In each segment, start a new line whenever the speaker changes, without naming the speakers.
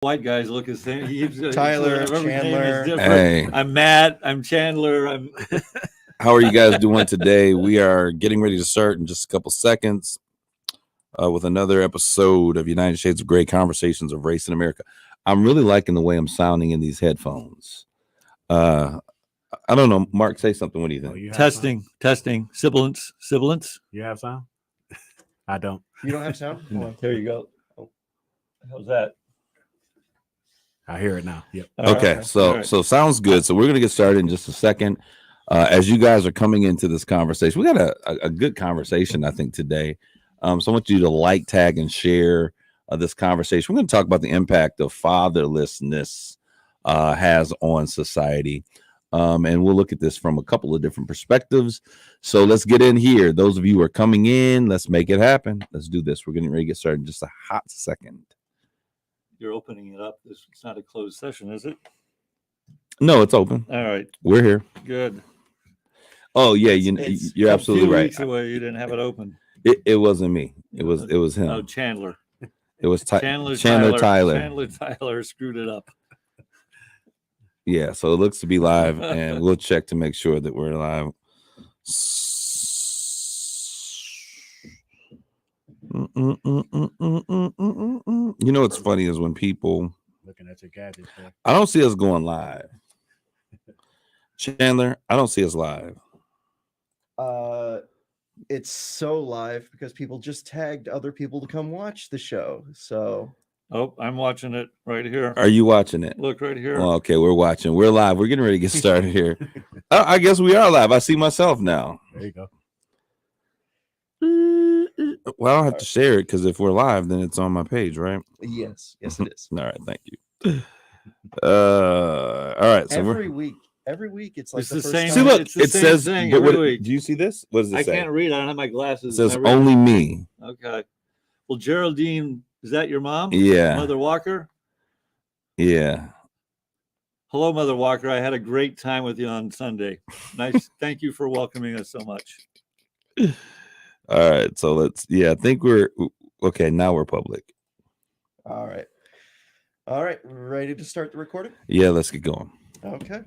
white guys look the same.
Tyler,
every name
Chandler.
is different.
Hey.
I'm Matt. I'm Chandler.
How are you guys doing today? We are getting ready to start in just a couple seconds with another episode of United Shades of Gray, Conversations of Race in America. I'm really liking the way I'm sounding in these headphones. I don't know. Mark, say something. What do you think?
Testing. Sibilance.
You have sound? I don't.
You don't have sound?
No. There you go. Oh. How's that?
I hear it now. Yep.
Okay, so sounds good. So we're going to get started in just a second. As you guys are coming into this conversation, we got a good conversation, I think, today. So I want you to like, tag, and share this conversation. We're going to talk about the impact of fatherlessness has on society. And we'll look at this from a couple of different perspectives. So let's get in here. Those of you who are coming in, let's make it happen. Let's do this. We're getting ready to get started in just a hot second.
You're opening it up. It's not a closed session, is it?
No, it's open.
All right.
We're here.
Good.
Oh yeah, you're absolutely right.
Weeks away, you didn't have it open.
It wasn't me. It was him.
Oh, Chandler.
It was
Chandler
Tyler.
Chandler Tyler screwed it up.
Yeah, so it looks to be live, and we'll check to make sure that we're live. You know what's funny is when people
looking at your gadgets.
I don't see us going live. Chandler, I don't see us live.
It's so live because people just tagged other people to come watch the show. So
I'm watching it right here.
Are you watching it?
Look right here.
Well, okay, we're watching. We're live. We're getting ready to get started here. I guess we are live. I see myself now.
There you go.
Well, I don't have to share it because if we're live, then it's on my page, right?
Yes, it is.
All right, thank you. All right, so
every week it's like
it's
the
the
first
same.
time.
See, look,
It's the
it
same
says.
thing
But
every week.
do you see this? What does it
I
say?
can't read. I don't have my glasses.
It says only me.
Okay. Well, Geraldine, is that your mom?
Yeah.
Mother Walker?
Yeah.
Hello, Mother Walker. I had a great time with you on Sunday. Nice. Thank you for welcoming us so much.
All right. So I think we're okay. Now we're public.
All right. Ready to start the recording?
Yeah, let's get going.
Okay.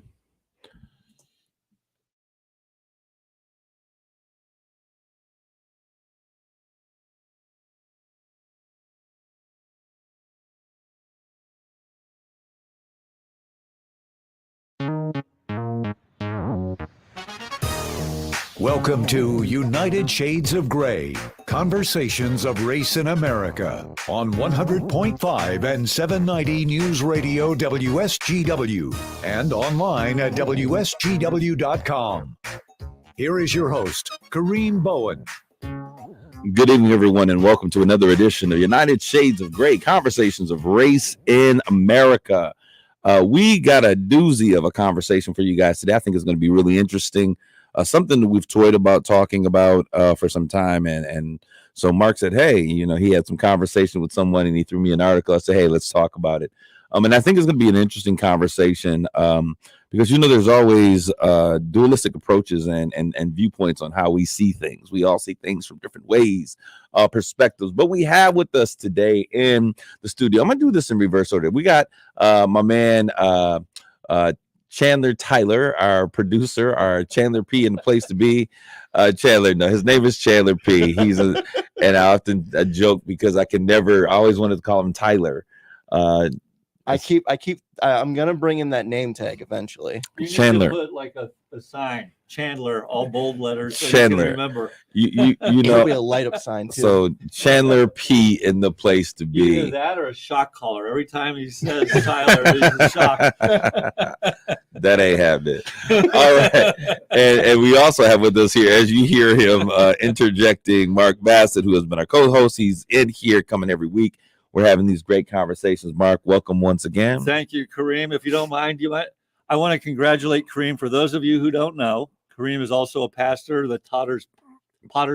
Welcome to United Shades of Gray, Conversations of Race in America on 100.5 and 790 News Radio WSGW and online at WSGW.com. Here is your host, Kareem Bowen.
Good evening, everyone, and welcome to another edition of United Shades of Gray, Conversations of Race in America. We got a doozy of a conversation for you guys today. I think it's going to be really interesting. Something that we've toyed about talking about for some time. And so Mark said, hey, he had some conversation with someone and he threw me an article. I said, hey, let's talk about it. And I think it's going to be an interesting conversation because, there's always dualistic approaches and viewpoints on how we see things. We all see things from different ways, perspectives. But we have with us today in the studio, I'm going to do this in reverse order. We got my man, Chandler Tyler, our producer, our Chandler P in the place to be. Chandler, no, his name is Chandler P. And I often joke because I always wanted to call him Tyler.
I'm gonna bring in that name tag eventually.
You
Chandler.
need to put like a sign, Chandler, all bold letters. So
Chandler.
You can remember.
It'll be a light up sign too.
So Chandler P in the place to be.
Either that or a shock collar. Every time he says Tyler, he's in shock.
That ain't happening. All right. And we also have with us here, as you hear him interjecting, Mark Bassett, who has been our co-host. He's in here coming every week. We're having these great conversations. Mark, welcome once again.
Thank you, Kareem. If you don't mind, I want to congratulate Kareem. For those of you who don't know, Kareem is also a pastor, the Potter's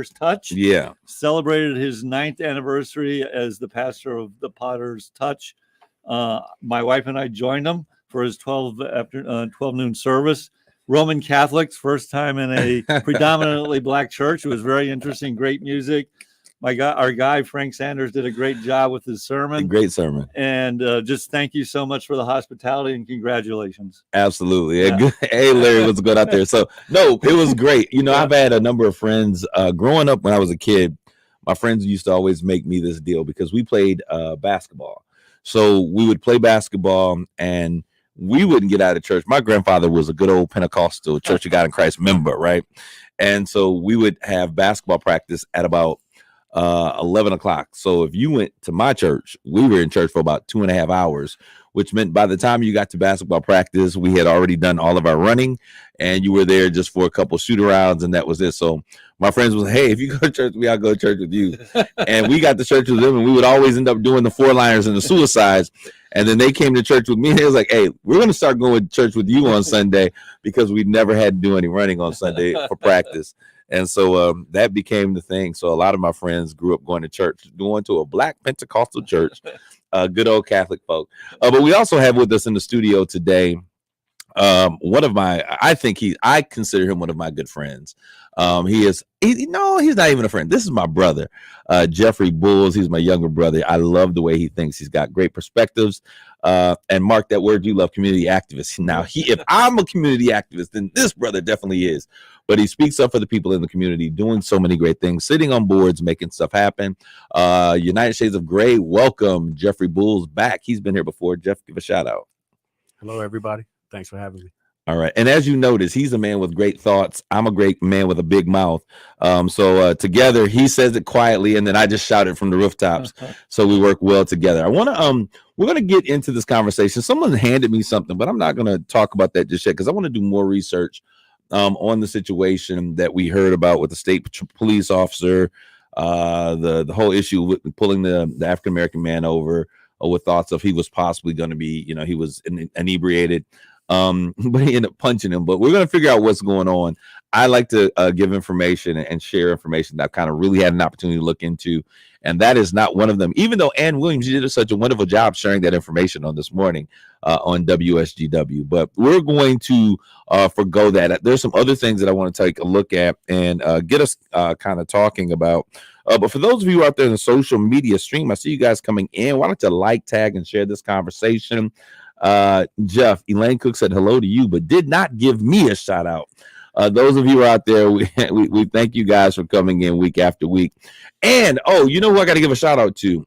Touch.
Yeah.
Celebrated his 9th anniversary as the pastor of the Potter's Touch. My wife and I joined him for his 12 noon service. Roman Catholics, first time in a predominantly black church. It was very interesting, great music. our guy Frank Sanders did a great job with his sermon.
Great sermon.
And just thank you so much for the hospitality and congratulations.
Absolutely.
Yeah.
Hey, Larry, what's good out there? So, no, it was great. You know, I've had a number of friends growing up when I was a kid. My friends used to always make me this deal because we played basketball. So we would play basketball and we wouldn't get out of church. My grandfather was a good old Pentecostal Church of God in Christ member, right? And so we would have basketball practice at about 11 o'clock. So if you went to my church, we were in church for about 2.5 hours, which meant by the time you got to basketball practice, we had already done all of our running and you were there just for a couple shoot arounds and that was it. So my friends was, hey, if you go to church, I'll go to church with you. And we got to church with them and we would always end up doing the 4-liners and the suicides. And then they came to church with me and it was like, hey, we're going to start going to church with you on Sunday because we never had to do any running on Sunday for practice. And so that became the thing. So a lot of my friends grew up going to church, going to a Black Pentecostal church, good old Catholic folk. But we also have with us in the studio today one of my, I consider him one of my good friends. He's not even a friend. This is my brother, Jeffery Bulls. He's my younger brother. I love the way he thinks. He's got great perspectives. And Mark, that word you love, community activist. Now, if I'm a community activist, then this brother definitely is. But he speaks up for the people in the community, doing so many great things, sitting on boards, making stuff happen. United Shades of Gray, welcome Jeffery Bulls back. He's been here before. Jeff, give a shout out.
Hello, everybody. Thanks for having me.
All right. And as you notice, he's a man with great thoughts. I'm a great man with a big mouth. So together, he says it quietly, and then I just shout it from the rooftops. So we work well together. We're going to get into this conversation. Someone handed me something, but I'm not going to talk about that just yet because I want to do more research on the situation that we heard about with the state police officer, the whole issue with pulling the African-American man over with thoughts of he was possibly going to be, he was inebriated. But he ended up punching him. But we're going to figure out what's going on. I like to give information and share information that I've kind of really had an opportunity to look into. And that is not one of them, even though Ann Williams, you did such a wonderful job sharing that information on this morning on WSGW. But we're going to forgo that. There's some other things that I want to take a look at and get us kind of talking about. But for those of you out there in the social media stream, I see you guys coming in. Why don't you like, tag, and share this conversation? Jeff, Elaine Cook said hello to you, but did not give me a shout out. Those of you out there, we thank you guys for coming in week after week. And you know who I got to give a shout out to?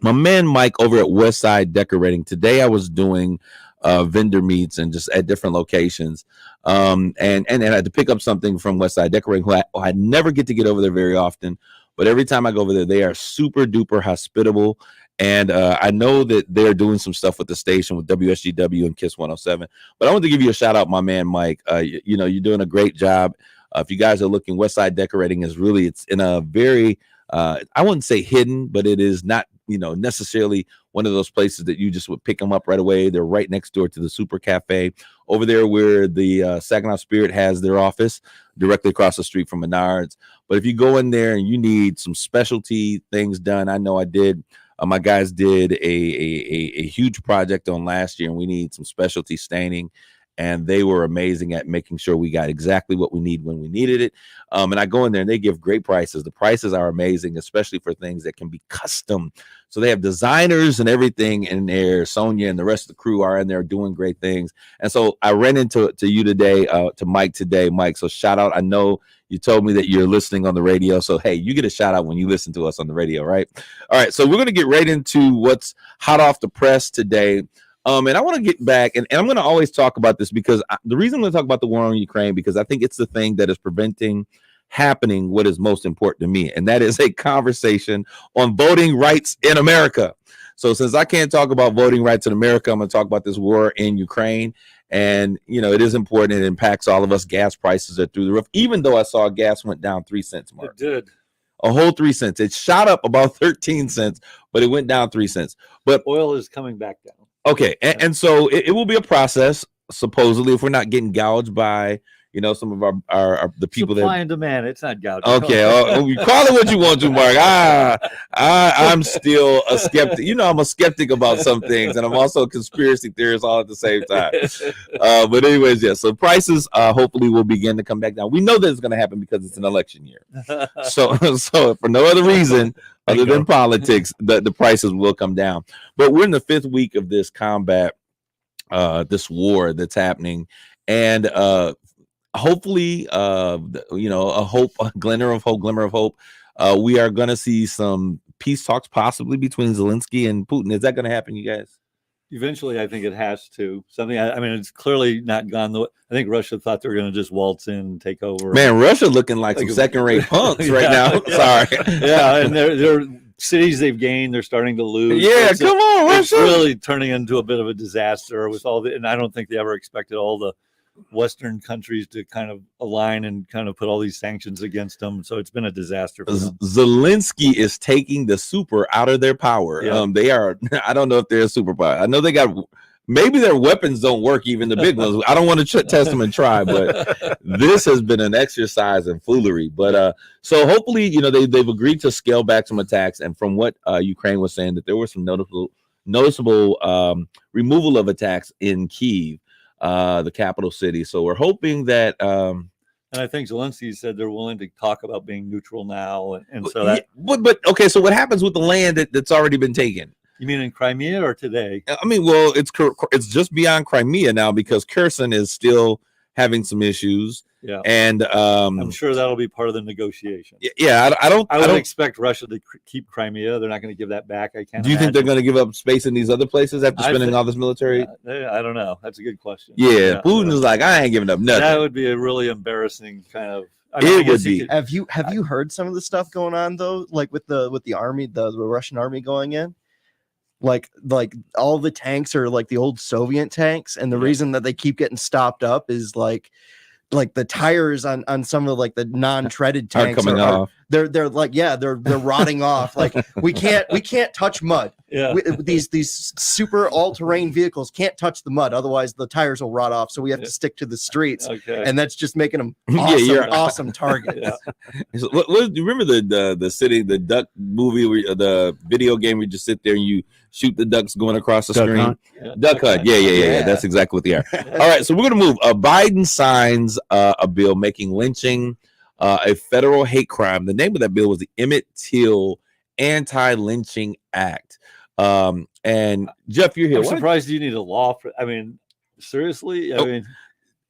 My man Mike over at Westside Decorating. Today I was doing vendor meets and just at different locations. And I had to pick up something from Westside Decorating, who I never get to get over there very often. But every time I go over there, they are super duper hospitable. And I know that they're doing some stuff with the station with WSGW and KISS 107. But I want to give you a shout out, my man, Mike. You're doing a great job. If you guys are looking, Westside Decorating is really, it's in a very, I wouldn't say hidden, but it is not, necessarily one of those places that you just would pick them up right away. They're right next door to the Super Cafe over there where the Saginaw Spirit has their office, directly across the street from Menards. But if you go in there and you need some specialty things done, I know I did. My guys did a huge project on last year, and we need some specialty staining, and they were amazing at making sure we got exactly what we need when we needed it. And I go in there, and they give great prices. The prices are amazing, especially for things that can be custom. So they have designers and everything in there. Sonia and the rest of the crew are in there doing great things. And so I ran into you today, to Mike today, Mike. So shout out. I know you told me that you're listening on the radio. So, hey, you get a shout out when you listen to us on the radio, right? All right. So we're going to get right into what's hot off the press today. And I want to get back, and I'm going to always talk about this because the reason I'm going to talk about the war on Ukraine, because I think it's the thing that is preventing happening what is most important to me, and that is a conversation on voting rights in America. So since I can't talk about voting rights in America, I'm going to talk about this war in Ukraine. And, it is important. It impacts all of us. Gas prices are through the roof, even though I saw gas went down 3 cents, Mark.
It did.
A whole 3 cents. It shot up about 13 cents, but it went down 3 cents. But
oil is coming back down.
Okay. And so it will be a process, supposedly, if we're not getting gouged by, some of our the people
Supply
that.
and demand. It's not gouging.
Okay, you call it what you want to, Mark. I'm still a skeptic. I'm a skeptic about some things, and I'm also a conspiracy theorist all at the same time. But anyways, yeah. So prices hopefully will begin to come back down. We know that it's going to happen because it's an election year. So for no other reason other than politics, the prices will come down. But we're in the 5th week of this combat, this war that's happening, and hopefully, a glimmer of hope. We are going to see some peace talks possibly between Zelensky and Putin. Is that going to happen, you guys?
Eventually, I think it has to. I mean, it's clearly not gone. I think Russia thought they were going to just waltz in and take over.
Man, Russia looking like some second-rate punks right now.
Yeah.
Sorry.
Yeah, and they're cities they've gained, they're starting to lose.
Yeah, come on, Russia.
It's really turning into a bit of a disaster with and I don't think they ever expected all the Western countries to kind of align and kind of put all these sanctions against them. So it's been a disaster for them.
Zelensky is taking the super out of their power.
Yeah.
They are, I don't know if they're a superpower. I know they got, maybe their weapons don't work, even the big ones. I don't want to test them and try, but this has been an exercise in foolery. But so hopefully, they've agreed to scale back some attacks. And from what Ukraine was saying, that there were some noticeable removal of attacks in Kyiv, the capital city. So we're hoping that and
I think Zelensky said they're willing to talk about being neutral now, and so that.
But okay, so what happens with the land that's already been taken?
You mean in Crimea or today?
I mean, well, it's just beyond Crimea now because Kherson is still having some issues.
Yeah,
and
I'm sure that'll be part of the negotiation.
Yeah, I don't
expect Russia to keep Crimea. They're not going to give that back. I can't.
Do you think they're going to give up space in these other places after spending all this military?
I don't know. That's a good question.
Yeah, Putin is like, I ain't giving up nothing.
That would be a really embarrassing kind of.
It would be.
Have you heard some of the stuff going on though, like with the army, the Russian army going in? Like all the tanks are like the old Soviet tanks, and the reason that they keep getting stopped up is like the tires on some of like the non-treaded tanks
are coming off.
They're rotting off. Like we can't touch mud.
Yeah.
These super all-terrain vehicles can't touch the mud, otherwise the tires will rot off. So we have to stick to the streets, and that's just making them awesome targets.
So, do you remember the duck movie, the video game where you just sit there and you shoot the ducks going across the screen? Hunt. Duck Hunt. Yeah. That's exactly what they are. All right, so we're gonna move. Biden signs a bill making lynching a federal hate crime. The name of that bill was the Emmett Till Anti-Lynching Act. And Jeff, you're here.
I'm surprised you need a law for. I mean, seriously. I mean,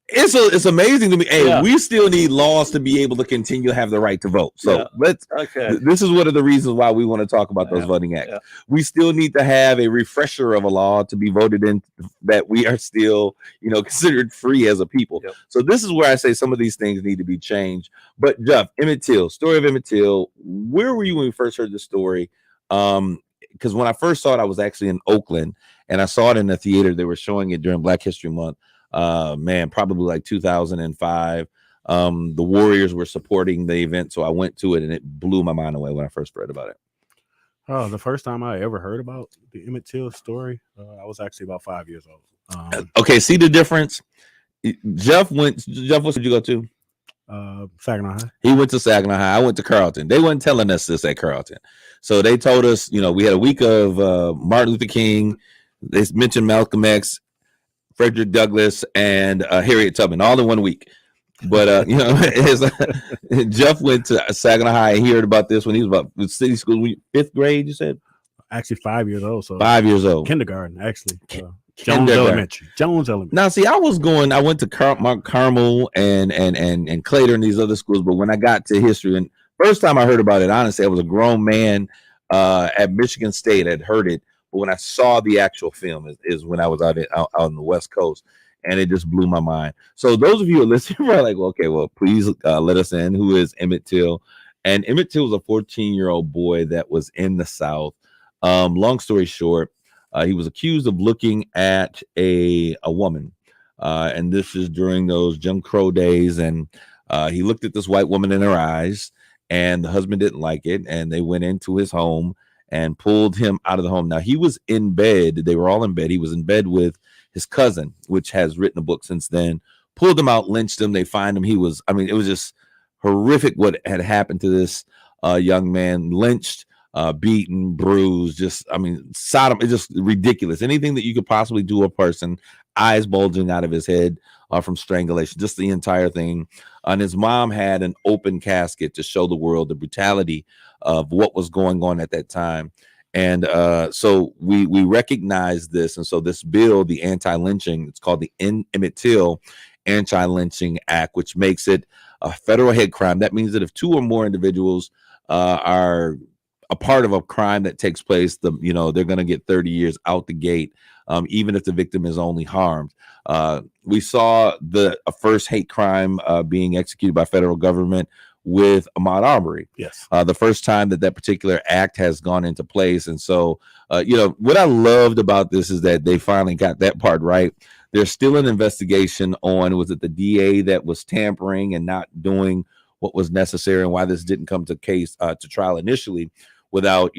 it's amazing to me. Hey, we still need laws to be able to continue to have the right to vote. So this is one of the reasons why we want to talk about those voting acts. We still need to have a refresher of a law to be voted in that we are still, considered free as a people. So this is where I say some of these things need to be changed. But Jeff, story of Emmett Till, where were you when we first heard the story? Because when I first saw it, I was actually in Oakland, and I saw it in the theater. They were showing it during Black History Month. Probably like 2005. The Warriors were supporting the event, so I went to it, and it blew my mind away when I first read about it.
Oh, the first time I ever heard about the Emmett Till story, I was actually about 5 years old.
Okay, see the difference? Jeff, what did you go to?
Saginaw High.
He went to Saginaw High. I went to Carleton. They weren't telling us this at Carleton. So they told us, we had a week of Martin Luther King. They mentioned Malcolm X, Frederick Douglass, and Harriet Tubman all in 1 week. But Jeff went to Saginaw High and he heard about this when he was about city school, 5th grade. You said
actually 5 years old. So
5 years old,
kindergarten actually. Jones Elementary.
Now, see, I went to Mount Carmel and Clayton and these other schools. But when I got to history, and first time I heard about it, honestly, I was a grown man at Michigan State. I'd heard it. But when I saw the actual film is when I was out on the West Coast, and it just blew my mind. So those of you who are listening are like, well, okay, well, please let us in. Who is Emmett Till? And Emmett Till was a 14-year-old boy that was in the South. Long story short, he was accused of looking at a woman, and this is during those Jim Crow days. And he looked at this white woman in her eyes, and the husband didn't like it, and they went into his home and pulled him out of the home. Now, he was in bed. They were all in bed. He was in bed with his cousin, which has written a book since then pulled him out, lynched him. They find him. It was just horrific what had happened to this young man. Lynched, beaten, bruised, Sodom. It's just ridiculous. Anything that you could possibly do a person, eyes bulging out of his head from strangulation, just the entire thing. And his mom had an open casket to show the world the brutality of what was going on at that time. And so we recognize this. And so this bill, the anti-lynching, it's called the Emmett Till Anti-Lynching Act, which makes it a federal hate crime. That means that if 2 or more individuals are a part of a crime that takes place, they're going to get 30 years out the gate, even if the victim is only harmed. We saw a first hate crime being executed by federal government with Ahmaud Arbery.
Yes.
The first time that particular act has gone into place. And so, what I loved about this is that they finally got that part right. There's still an investigation on, was it the DA that was tampering and not doing what was necessary, and why this didn't come to trial initially without,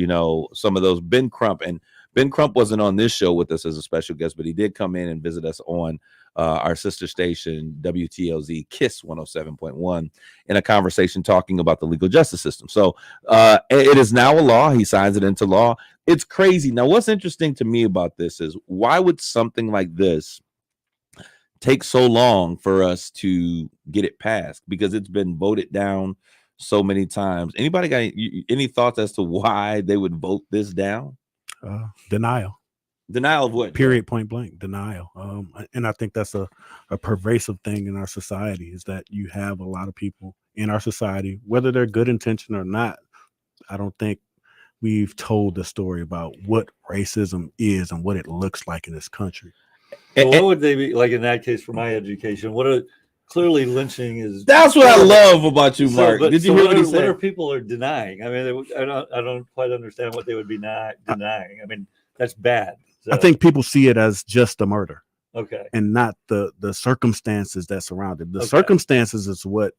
some of those Ben Crump. And Ben Crump wasn't on this show with us as a special guest, but he did come in and visit us on our sister station, WTLZ KISS 107.1, in a conversation talking about the legal justice system. So it is now a law. He signs it into law. It's crazy. Now, what's interesting to me about this is, why would something like this take so long for us to get it passed? Because it's been voted down so many times. Anybody got any thoughts as to why they would vote this down?
Denial.
Denial of what?
Period, point blank, denial. And I think that's a pervasive thing in our society, is that you have a lot of people in our society, whether they're good intention or not. I don't think we've told the story about what racism is and what it looks like in this country.
So what would they be like in that case for my education? Clearly lynching is.
That's what I love about you, Mark. Did you hear what he said?
What are people are denying? I mean, I don't quite understand what they would be denying. I mean, that's bad. So.
I think people see it as just a murder.
Okay.
And not the circumstances that surround it. The circumstances is what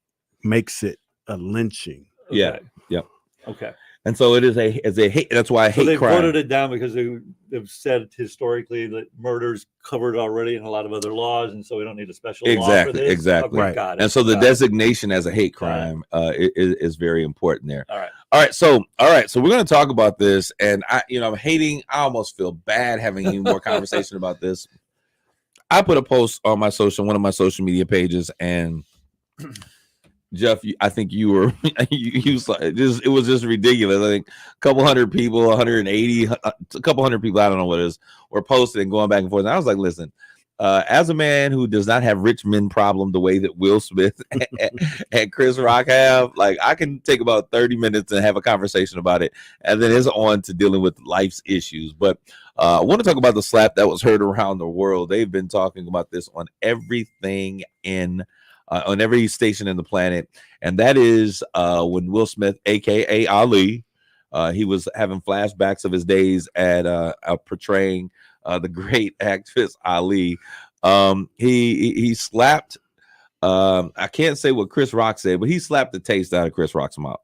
makes it a lynching.
Okay.
Yeah. Yep.
Okay.
And so it is a hate. That's why I hate
they
crime.
voted it down because they've said historically that murder's covered already in a lot of other laws, and so we don't need a special law for this.
Exactly.
Okay, got it.
And so the designation as a hate crime is very important there.
All right.
So we're going to talk about this, and I almost feel bad having any more conversation about this. I put a post on one of my social media pages, and Jeff, I think you were, it was just ridiculous. I think a couple hundred people, 180, a couple hundred people, I don't know what it is, were posting and going back and forth. And I was like, listen, as a man who does not have rich men problem the way that Will Smith and Chris Rock have, like, I can take about 30 minutes and have a conversation about it. And then it's on to dealing with life's issues. But I want to talk about the slap that was heard around the world. They've been talking about this on everything on every station in the planet, and that is when Will Smith, aka Ali, he was having flashbacks of his days at portraying the great actress Ali. He slapped. I can't say what Chris Rock said, but he slapped the taste out of Chris Rock's mouth,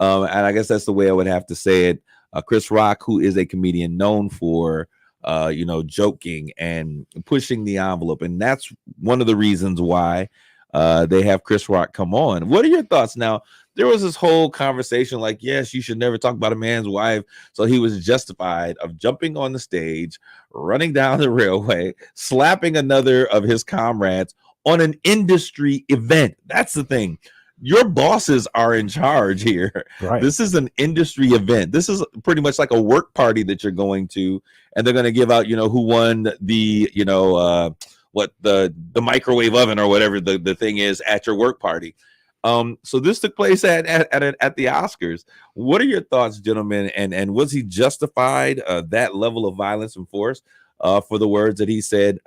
and I guess that's the way I would have to say it. Chris Rock, who is a comedian known for joking and pushing the envelope, and that's one of the reasons why they have Chris Rock come on. What are your thoughts? Now, there was this whole conversation like, yes, you should never talk about a man's wife. So he was justified of jumping on the stage, running down the railway, slapping another of his comrades on an industry event. That's the thing. Your bosses are in charge here.
Right. This
is an industry event. This is pretty much like a work party that you're going to, and they're going to give out, who won the, the microwave oven or whatever the thing is at your work party. So this took place at the Oscars. What are your thoughts, gentlemen? And was he justified that level of violence and force for the words that he said?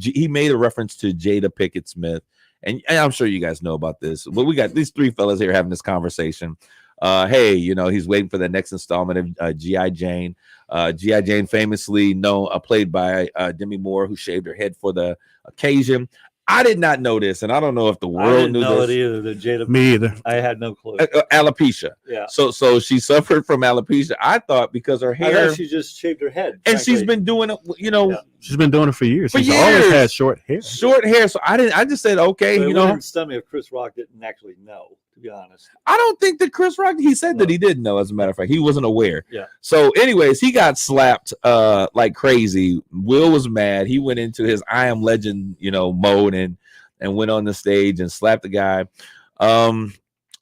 He made a reference to Jada Pinkett Smith, and I'm sure you guys know about this. But we got these three fellas here having this conversation. Hey, he's waiting for the next installment of G.I. Jane. G.I. Jane famously played by Demi Moore, who shaved her head for the occasion. I did not know this, and I don't know if the
I
world
didn't
knew
know
this.
it either. The Jada.
Me either.
I had no clue.
Alopecia.
Yeah.
So she suffered from alopecia. I thought because her
I
hair,
thought she just shaved her head.
and she's
frankly.
been doing it. You know,
Yeah.
She's been doing it for years.
For
She's always
years.
had short hair.
short hair. So I just said, okay,
But it
you know,
wouldn't stun me if Chris Rock didn't actually know, to be honest.
I don't think that Chris Rock, he said that
No.
he didn't know, as a matter of fact. He wasn't aware.
Yeah.
So, anyways, he got slapped like crazy. Will was mad. He went into his I am legend, mode and went on the stage and slapped the guy.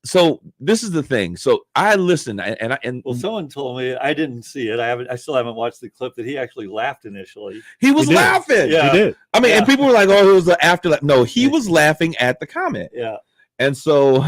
So this is the thing. So I listened and
Well, someone told me, I didn't see it. I still haven't watched the clip, that he actually laughed initially.
he was
He did.
laughing.
Yeah.
He did.
I mean, and
Yeah.
people were like, "Oh, it was the after." No, he was laughing at the comment.
Yeah.
And so,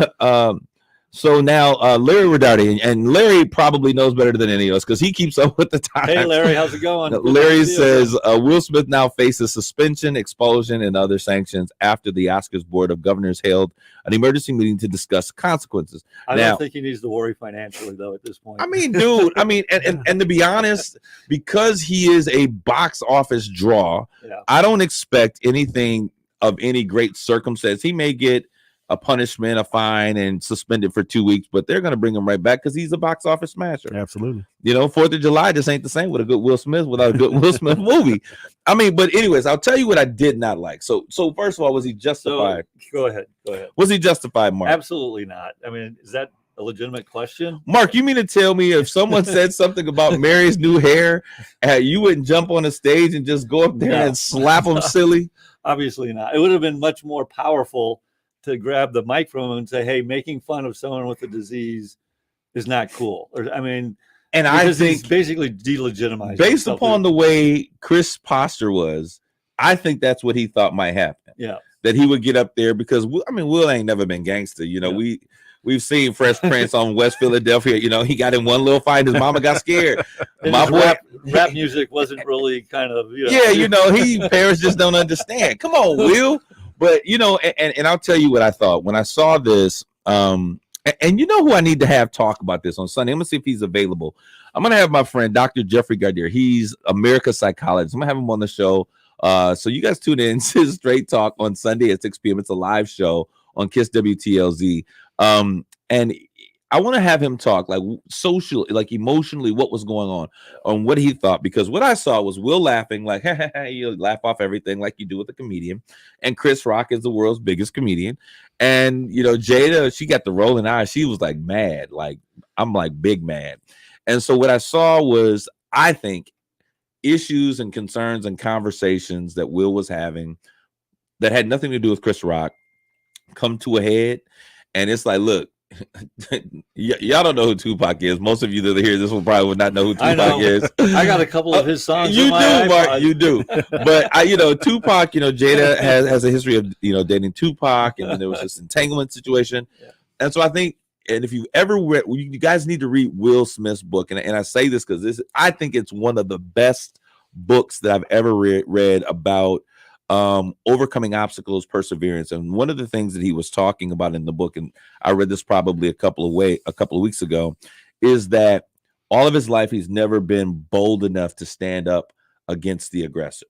so now Larry Redardi, and Larry probably knows better than any of us because he keeps up with the time.
Hey, Larry, how's it going?
Larry says Will Smith now faces suspension, expulsion, and other sanctions after the Oscars Board of Governors held an emergency meeting to discuss consequences.
I
now-
don't think he needs to worry financially, though, at this point.
I mean, dude, and to be honest, because he is a box office draw,
Yeah.
I don't expect anything of any great circumstance. He may get a punishment, a fine, and suspended for 2 weeks, but they're going to bring him right back because he's a box office smasher.
Absolutely.
4th of July just ain't the same with a good Will Smith without a good Will Smith movie. I mean, but anyways, I'll tell you what I did not like. So first of all, was he justified?
Go ahead.
Was he justified, Mark?
Absolutely not. I mean, is that a legitimate question?
Mark, you mean to tell me if someone said something about Mary's new hair, you wouldn't jump on the stage and just go up there
No.
and slap them silly?
Obviously not. It would have been much more powerful to grab the mic from him and say, hey, making fun of someone with a disease is not cool. Or, I mean,
And I
because he's
think
basically delegitimized
based
himself.
upon the way Chris' posture was, I think that's what he thought might happen.
Yeah.
That he would get up there because Will ain't never been gangster.
Yeah.
We've seen Fresh Prince on West Philadelphia. He got in one little fight. His mama got scared.
And
My
his
boy,
rap music wasn't really kind of,
parents just don't understand. Come on, Will. But and I'll tell you what I thought when I saw this. And you know who I need to have talk about this on Sunday. I'm gonna see if he's available. I'm gonna have my friend Dr. Jeffery Gardner. He's America's psychologist. I'm gonna have him on the show. So you guys tune in to Straight Talk on Sunday at 6 p.m. It's a live show on KISS WTLZ. And I want to have him talk like socially, like emotionally, what was going on what he thought, because what I saw was Will laughing, like, you laugh off everything like you do with a comedian. And Chris Rock is the world's biggest comedian. And, Jada, she got the rolling eyes. She was like mad. Like, I'm like big mad. And so what I saw was, I think, issues and concerns and conversations that Will was having that had nothing to do with Chris Rock come to a head. And it's like, look, y'all don't know who Tupac is. Most of you that are here, this one probably would not know who Tupac is.
I got a couple of his songs.
You
on my
do,
iPod.
Mark. You do. But Tupac. Jada has a history of dating Tupac, and then there was this entanglement situation.
Yeah.
And so I think, and if you ever read, you guys need to read Will Smith's book, and I say this because I think it's one of the best books that I've ever read about overcoming obstacles, perseverance. And one of the things that he was talking about in the book, and I read this probably a couple of weeks ago, is that all of his life he's never been bold enough to stand up against the aggressor.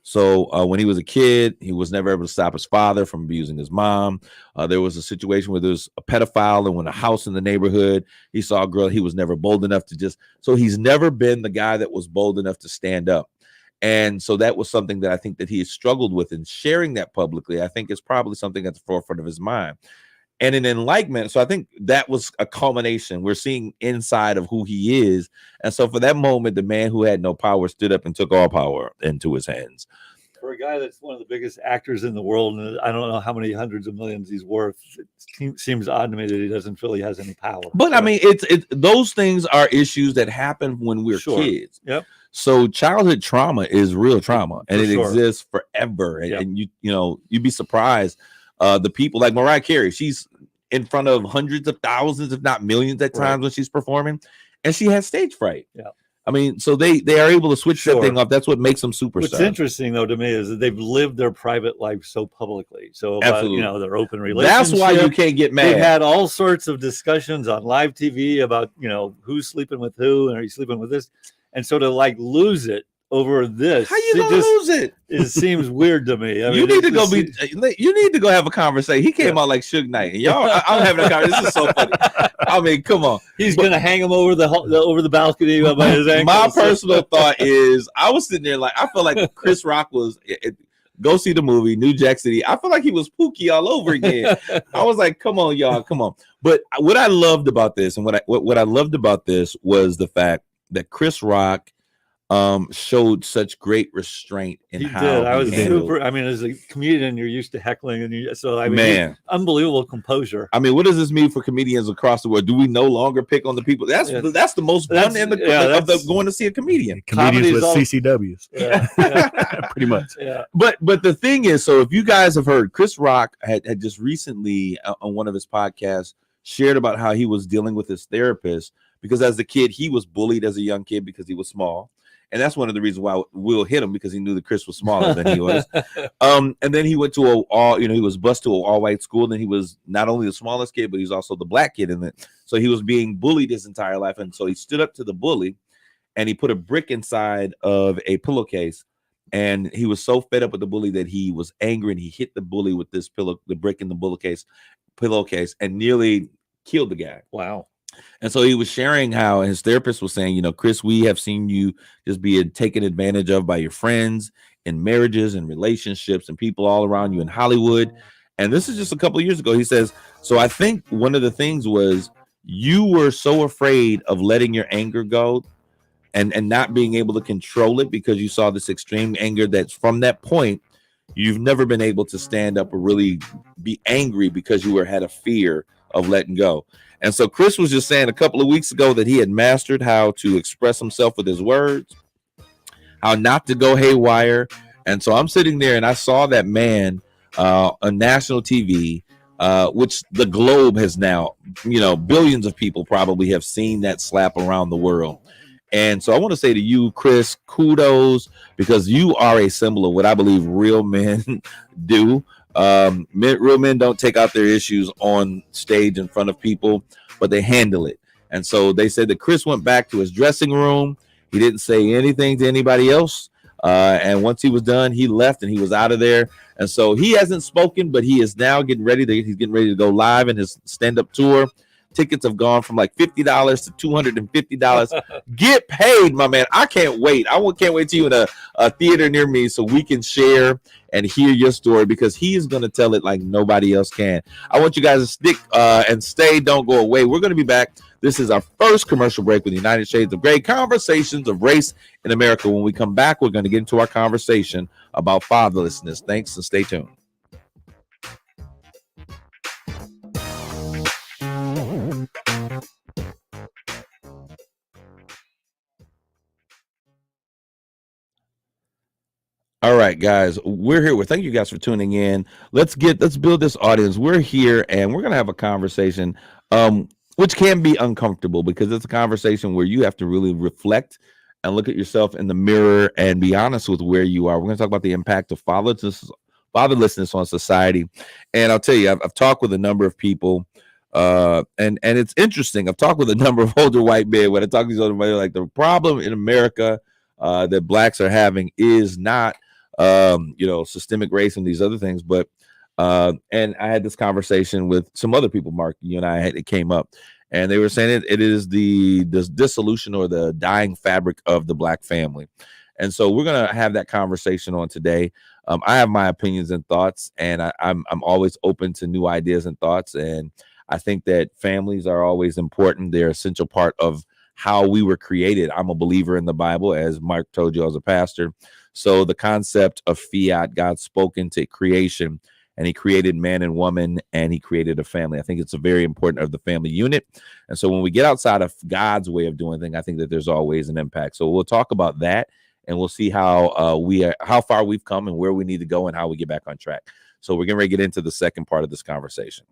So when he was a kid, he was never able to stop his father from abusing his mom. There was a situation where there was a pedophile and when a house in the neighborhood, he saw a girl. He was never bold enough to so he's never been the guy that was bold enough to stand up. And so that was something that I think that he has struggled with, and sharing that publicly, I think is probably something at the forefront of his mind. And an enlightenment. So I think that was a culmination. We're seeing inside of who he is. And so for that moment, the man who had no power stood up and took all power into his hands.
For a guy that's one of the biggest actors in the world, and I don't know how many hundreds of millions he's worth, it seems odd to me that he doesn't feel he has any power.
But I mean, it's those things are issues that happen when we're
Sure.
kids.
Yep.
So childhood trauma is real trauma, and
For
it
sure.
exists forever. And,
Yep.
and you'd be surprised. The people like Mariah Carey, she's in front of hundreds of thousands, if not millions at times
Right.
when she's performing, and she has stage fright.
Yeah.
I mean, so they are able to switch that
Sure.
thing off. That's what makes them superstars.
What's interesting, though, to me is that they've lived their private life so publicly. So,
Absolutely.
their open relationship.
That's why you can't get
They've
mad.
had all sorts of discussions on live TV about, who's sleeping with who and are you sleeping with this? And so to lose it over this.
How you
It
gonna
just-
lose it?
It seems weird to me. I
You
mean,
need to
it
go
just-
you need to go have a conversation. He came
Yeah.
out like Suge Knight, and y'all. I'm having a conversation. This is so funny. I mean, come on.
He's
But-
gonna hang him over the balcony by his ankles.
My personal thought is, I was sitting there like I felt like Chris Rock was. Go see the movie New Jack City. I feel like he was Pookie all over again. I was like, come on, y'all, come on. But what I loved about this, and what I loved about this was the fact that Chris Rock showed such great restraint in
He
how
did. I
he
was
handled-
super. I mean, as a comedian, you're used to heckling, and so I mean,
Man.
unbelievable composure.
I mean, what does this mean for comedians across the world? Do we no longer pick on the people? That's
Yeah.
that's the most
That's-
fun in the,
yeah,
of the
that's-
going to see a comedian.
Comedians with
all-
CCWs,
Yeah, yeah,
pretty much.
yeah.
But the thing is, so if you guys have heard, Chris Rock had just recently on one of his podcasts shared about how he was dealing with his therapist because as a kid he was bullied as a young kid because he was small, and that's one of the reasons why Will hit him because he knew that Chris was smaller than he was. And then he went to he was bused to an all-white school. Then he was not only the smallest kid, but he's also the black kid in it. So he was being bullied his entire life, and so he stood up to the bully, and he put a brick inside of a pillowcase. And he was so fed up with the bully that he was angry and he hit the bully with this the brick in the pillowcase, and nearly killed the guy.
Wow.
And so he was sharing how his therapist was saying, Chris, we have seen you just being taken advantage of by your friends in marriages and relationships and people all around you in Hollywood. And this is just a couple of years ago. He says, so I think one of the things was you were so afraid of letting your anger go and not being able to control it because you saw this extreme anger that's from that point, you've never been able to stand up or really be angry because you had a fear of letting go. And so Chris was just saying a couple of weeks ago that he had mastered how to express himself with his words, how not to go haywire. And so I'm sitting there and I saw that man on national TV, which the globe has now, billions of people probably have seen that slap around the world. And so I want to say to you, Chris, kudos, because you are a symbol of what I believe real men do. Real men don't take out their issues on stage in front of people, but they handle it. And so they said that Chris went back to his dressing room. He didn't say anything to anybody else. And once he was done, he left and he was out of there. And so he hasn't spoken, but he is now getting ready to go live in his stand-up tour. Tickets have gone from like $50 to $250. Get paid, my man. I can't wait. Can't wait to you in a theater near me so we can share and hear your story because he is going to tell it like nobody else can. I want you guys to stick and stay. Don't go away. We're going to be back. This is our first commercial break with United Shades of Grey, Conversations of Race in America. When we come back, we're going to get into our conversation about fatherlessness. Thanks and stay tuned. All right, guys, we're here. Thank you guys for tuning in. Let's build this audience. We're here and we're going to have a conversation, which can be uncomfortable because it's a conversation where you have to really reflect and look at yourself in the mirror and be honest with where you are. We're going to talk about the impact of fatherlessness on society. And I'll tell you, I've talked with a number of people, and it's interesting. I've talked with a number of older white men. When I talk to these older white men, like the problem in America that blacks are having is not systemic race and these other things, but and I had this conversation with some other people, Mark, you and it came up, and they were saying it is the dissolution or the dying fabric of the black family. And so we're gonna have that conversation on today. I have my opinions and thoughts, and I'm always open to new ideas and thoughts, and I think that families are always important. They're an essential part of how we were created. I'm a believer in the Bible, as Mark told you, as a pastor. So the concept of fiat, God spoke into creation, and he created man and woman, and he created a family. I think it's a very important of the family unit. And so when we get outside of God's way of doing things, I think that there's always an impact. So we'll talk about that, and we'll see how far we've come and where we need to go and how we get back on track. So we're getting ready to get into the second part of this conversation.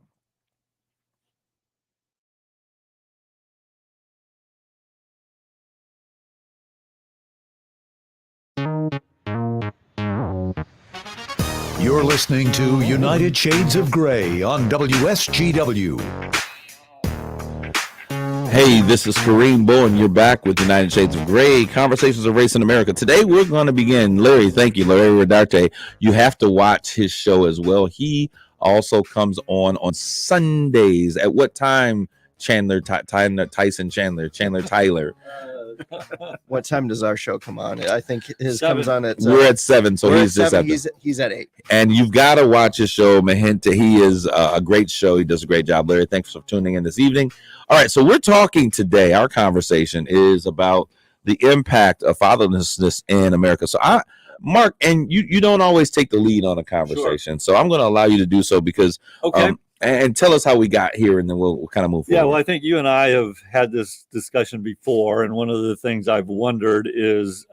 You're listening to United Shades of Grey on WSGW.
Hey, this is Kareem Bowen. You're back with United Shades of Gray, Conversations of Race in America. Today, we're going to begin. Larry, thank you, Larry Rodarte. You have to watch his show as well. He also comes on Sundays. At what time, Tyler?
What time does our show come on? I think his
7.
comes on at.
We're at 7, so
we're
he's
at
just
7.
at
He's at 8.
And you've got to watch his show, Mahenta. He is a great show. He does a great job. Larry, thanks for tuning in this evening. All right, so we're talking today. Our conversation is about the impact of fatherlessness in America. So, Mark, and you don't always take the lead on a conversation, so I'm going to allow you to do so because
Okay.
And tell us how we got here, and then we'll kind of move forward.
Yeah, well, I think you and I have had this discussion before, and one of the things I've wondered is,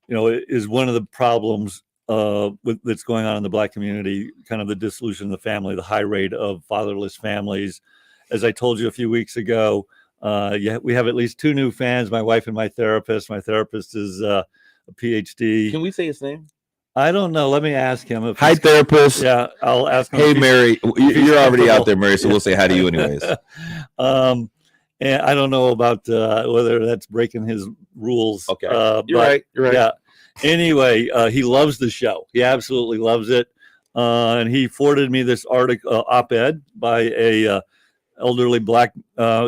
is one of the problems that's going on in the Black community, kind of the dissolution of the family, the high rate of fatherless families. As I told you a few weeks ago, we have at least 2 new fans, my wife and my therapist. My therapist is a PhD.
Can we say his name?
I don't know. Let me ask him.
Hi, therapist.
Yeah, I'll ask him.
Hey, Mary. You're already out there, Mary, so we'll say hi to you anyways.
And I don't know about whether that's breaking his rules.
Okay. You're right.
Yeah. Anyway, he loves the show. He absolutely loves it. And he forwarded me this article, op-ed by a elderly Black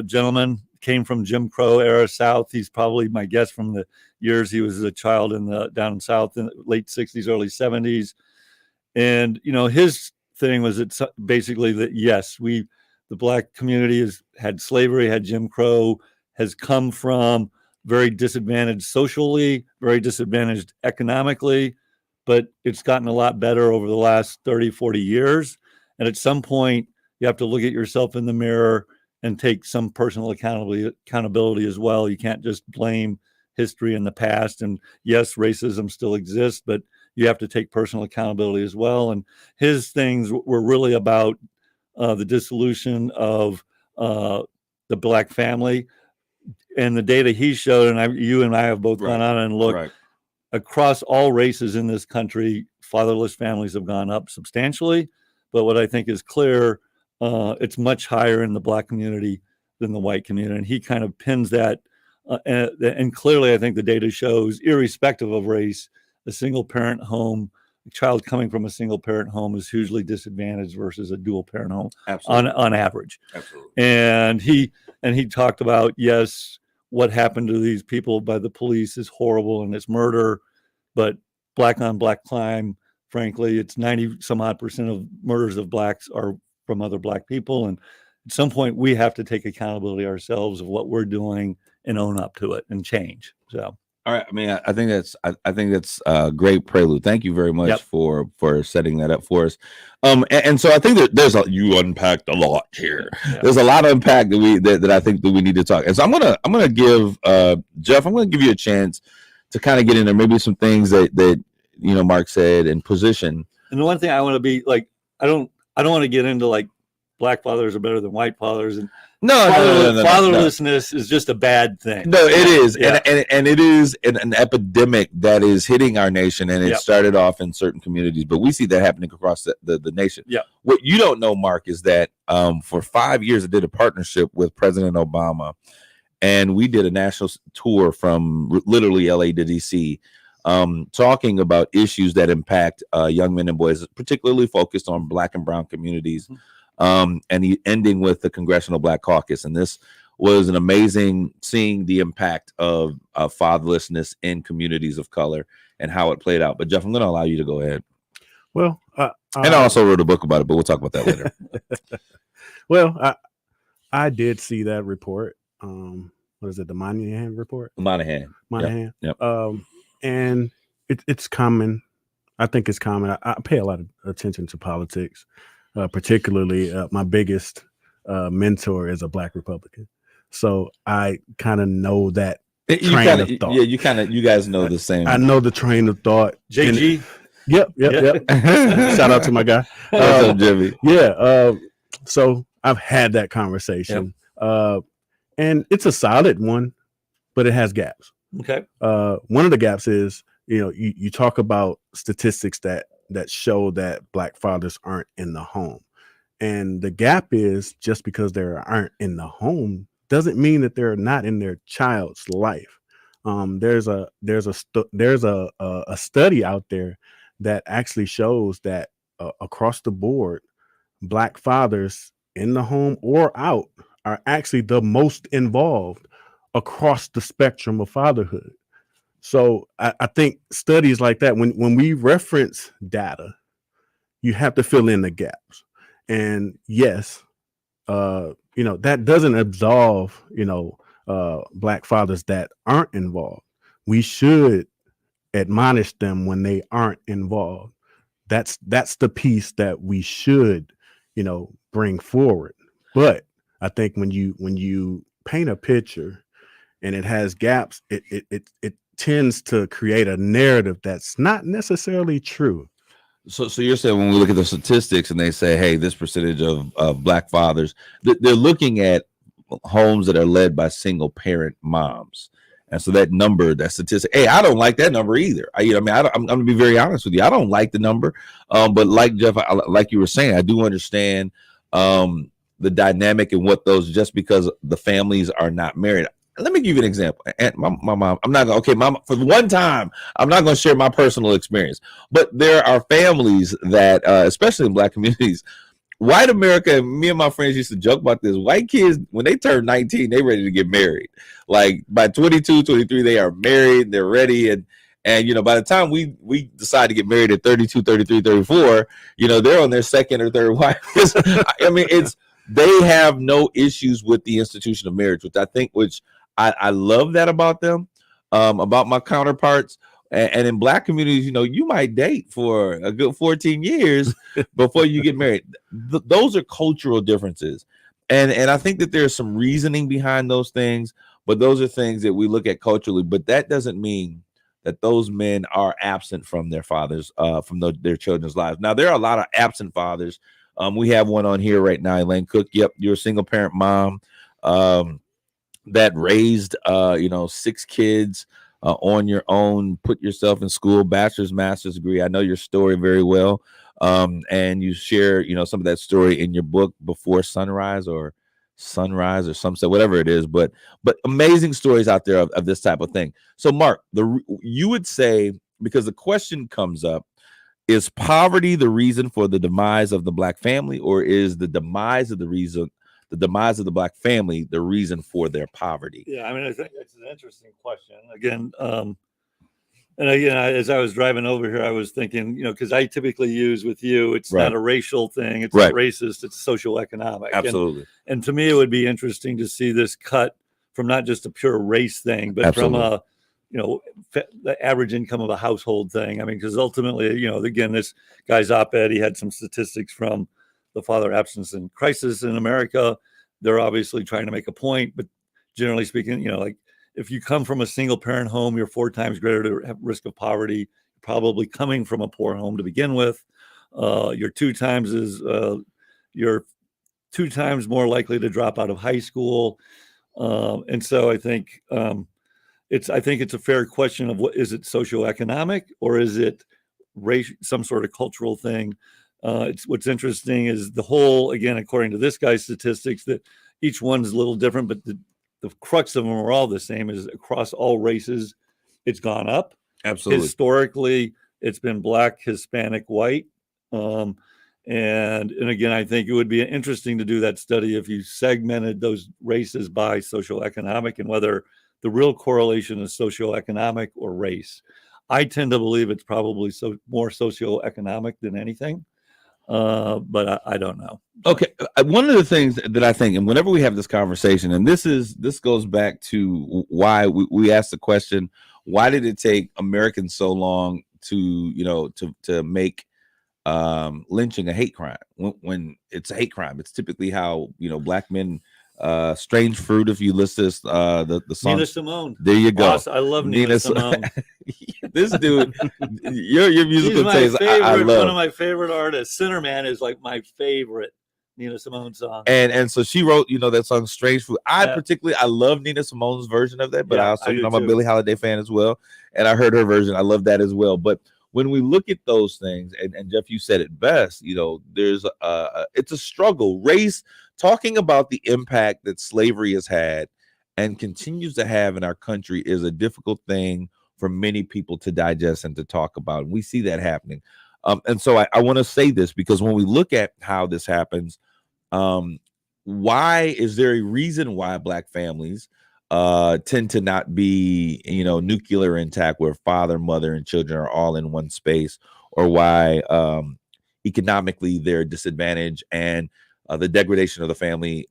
gentleman, came from Jim Crow era South. He's probably my guess from the years he was a child down South in the late 60s, early 70s. And, his thing was it's basically that, yes, the Black community has had slavery, had Jim Crow, has come from very disadvantaged socially, very disadvantaged economically, but it's gotten a lot better over the last 30, 40 years. And at some point, you have to look at yourself in the mirror and take some personal accountability as well. You can't just blame history in the past. And yes, racism still exists, but you have to take personal accountability as well. And his things were really about the dissolution of the Black family. And the data he showed, and you and I have both gone on and looked, across all races in this country, fatherless families have gone up substantially. But what I think is clear, it's much higher in the Black community than the white community. And he kind of pins that. And clearly, I think the data shows, irrespective of race, a single parent home, a child coming from a single parent home is hugely disadvantaged versus a dual parent home on average.
Absolutely.
And he talked about, yes, what happened to these people by the police is horrible and it's murder, but Black on Black crime, frankly, it's 90 some odd % of murders of Blacks are from other Black people. And at some point we have to take accountability ourselves of what we're doing and own up to it and change. So,
all right. I mean, I think that's a great prelude. Thank you very much for setting that up for us. And so I think that you unpacked a lot here. Yeah. There's a lot of impact that I think that we need to talk. And so I'm gonna give Jeff, I'm gonna give you a chance to kind of get in there, maybe some things that Mark said and position.
And the one thing I want to be like, I don't want to get into like Black fathers are better than white fathers, and fatherlessness is just a bad thing.
No, it is, and it is an epidemic that is hitting our nation, and it started off in certain communities, but we see that happening across the nation.
Yeah.
What you don't know, Mark, is that for 5 years I did a partnership with President Obama, and we did a national tour from literally LA to DC, talking about issues that impact young men and boys, particularly focused on Black and brown communities. Mm-hmm. And ending with the Congressional Black Caucus. And this was an amazing seeing the impact of fatherlessness in communities of color and how it played out. But Jeff, I'm going to allow you to go ahead.
Well,
and I also wrote a book about it, but we'll talk about that later.
Well, I did see that report. What is it? The Monahan report?
Monahan.
Yep. And it's common. I think it's common. I pay a lot of attention to politics. Particularly, my biggest mentor is a Black Republican, so I kind of know that train of thought.
Yeah, you guys know the same.
I know the train of thought.
JG.
Yep. Shout out to my guy.
What's up, Jimmy?
Yeah. So I've had that conversation, and it's a solid one, but it has gaps.
Okay.
One of the gaps is, you talk about statistics that show that Black fathers aren't in the home. And the gap is just because they aren't in the home doesn't mean that they're not in their child's life. There's a study out there that actually shows that across the board, Black fathers in the home or out are actually the most involved across the spectrum of fatherhood. So I think studies like that, when we reference data, you have to fill in the gaps. And yes, that doesn't absolve, Black fathers that aren't involved. We should admonish them when they aren't involved. That's the piece that we should, bring forward. But I think when you paint a picture and it has gaps, it tends to create a narrative that's not necessarily true.
So you're saying when we look at the statistics and they say, hey, this percentage of Black fathers, they're looking at homes that are led by single parent moms. And so that number, that statistic, hey, I don't like that number either. I'm going to be very honest with you. I don't like the number. But like Jeff, like you were saying, I do understand the dynamic and what those, just because the families are not married. Let me give you an example. And my mom, I'm not going to, mom, for one time, I'm not going to share my personal experience, but there are families that, especially in Black communities, white America, and me and my friends used to joke about this. White kids, when they turn 19, they ready to get married. Like by 22, 23, they are married, they're ready. And by the time we decide to get married at 32, 33, 34, they're on their second or third wife. They have no issues with the institution of marriage, which I love that about them, about my counterparts. And in Black communities, you might date for a good 14 years before you get married. Those are cultural differences. And I think that there's some reasoning behind those things, but those are things that we look at culturally. But that doesn't mean that those men are absent from their fathers, from their children's lives. Now, there are a lot of absent fathers. We have one on here right now, Elaine Cook. Yep, you're a single parent mom that raised, 6 kids. On your own, put yourself in school, bachelor's, master's degree. I know your story very well. And you share, some of that story in your book, Before Sunrise or Sunrise or something, whatever it is, but amazing stories out there of this type of thing. So Mark, you would say, because the question comes up, is poverty the reason for the demise of the Black family, or is the demise of the Black family the reason for their poverty?
Yeah, I think it's an interesting question. Again, as I was driving over here, I was thinking, because I typically use with you, it's not a racial thing, it's not racist, it's socioeconomic.
Absolutely.
And to me, it would be interesting to see this cut from not just a pure race thing, but from the average income of a household thing. Because ultimately, again, this guy's op-ed, he had some statistics from the father absence and crisis in America. They're obviously trying to make a point, but generally speaking, if you come from a single parent home, you're 4 times greater to risk of poverty. Probably coming from a poor home to begin with. You're 2 times more likely to drop out of high school. And so I think it's a fair question of is it socioeconomic or is it race, some sort of cultural thing? What's interesting is the whole, again, according to this guy's statistics, that each one's a little different, but the crux of them are all the same, is across all races, it's gone up.
Absolutely.
Historically, it's been Black, Hispanic, white. And again, I think it would be interesting to do that study if you segmented those races by socioeconomic and whether the real correlation is socioeconomic or race. I tend to believe it's probably more socioeconomic than anything. But I don't know.
Okay. One of the things that I think, and whenever we have this conversation, and this goes back to why we asked the question, why did it take Americans so long to make lynching a hate crime? When it's a hate crime, it's typically how, Black men, Strange Fruit, if you list this, the song.
Nina Simone.
There you go.
Awesome. I love Nina Simone.
This dude, your musical taste, I love.
One of my favorite artists. Sinnerman is like my favorite Nina Simone song.
And so she wrote, that song Strange Fruit. I love Nina Simone's version of that, but I also, I'm a Billie Holiday fan as well. And I heard her version. I love that as well. But when we look at those things, and Jeff, you said it best, you know, there's it's a struggle. Race, talking about the impact that slavery has had and continues to have in our country, is a difficult thing for many people to digest and to talk about. And we see that happening. And so I want to say this, because when we look at how this happens, why is there a reason why Black families tend to not be, you know, nuclear intact, where father, mother, and children are all in one space, or why economically they're disadvantaged, and the degradation of the family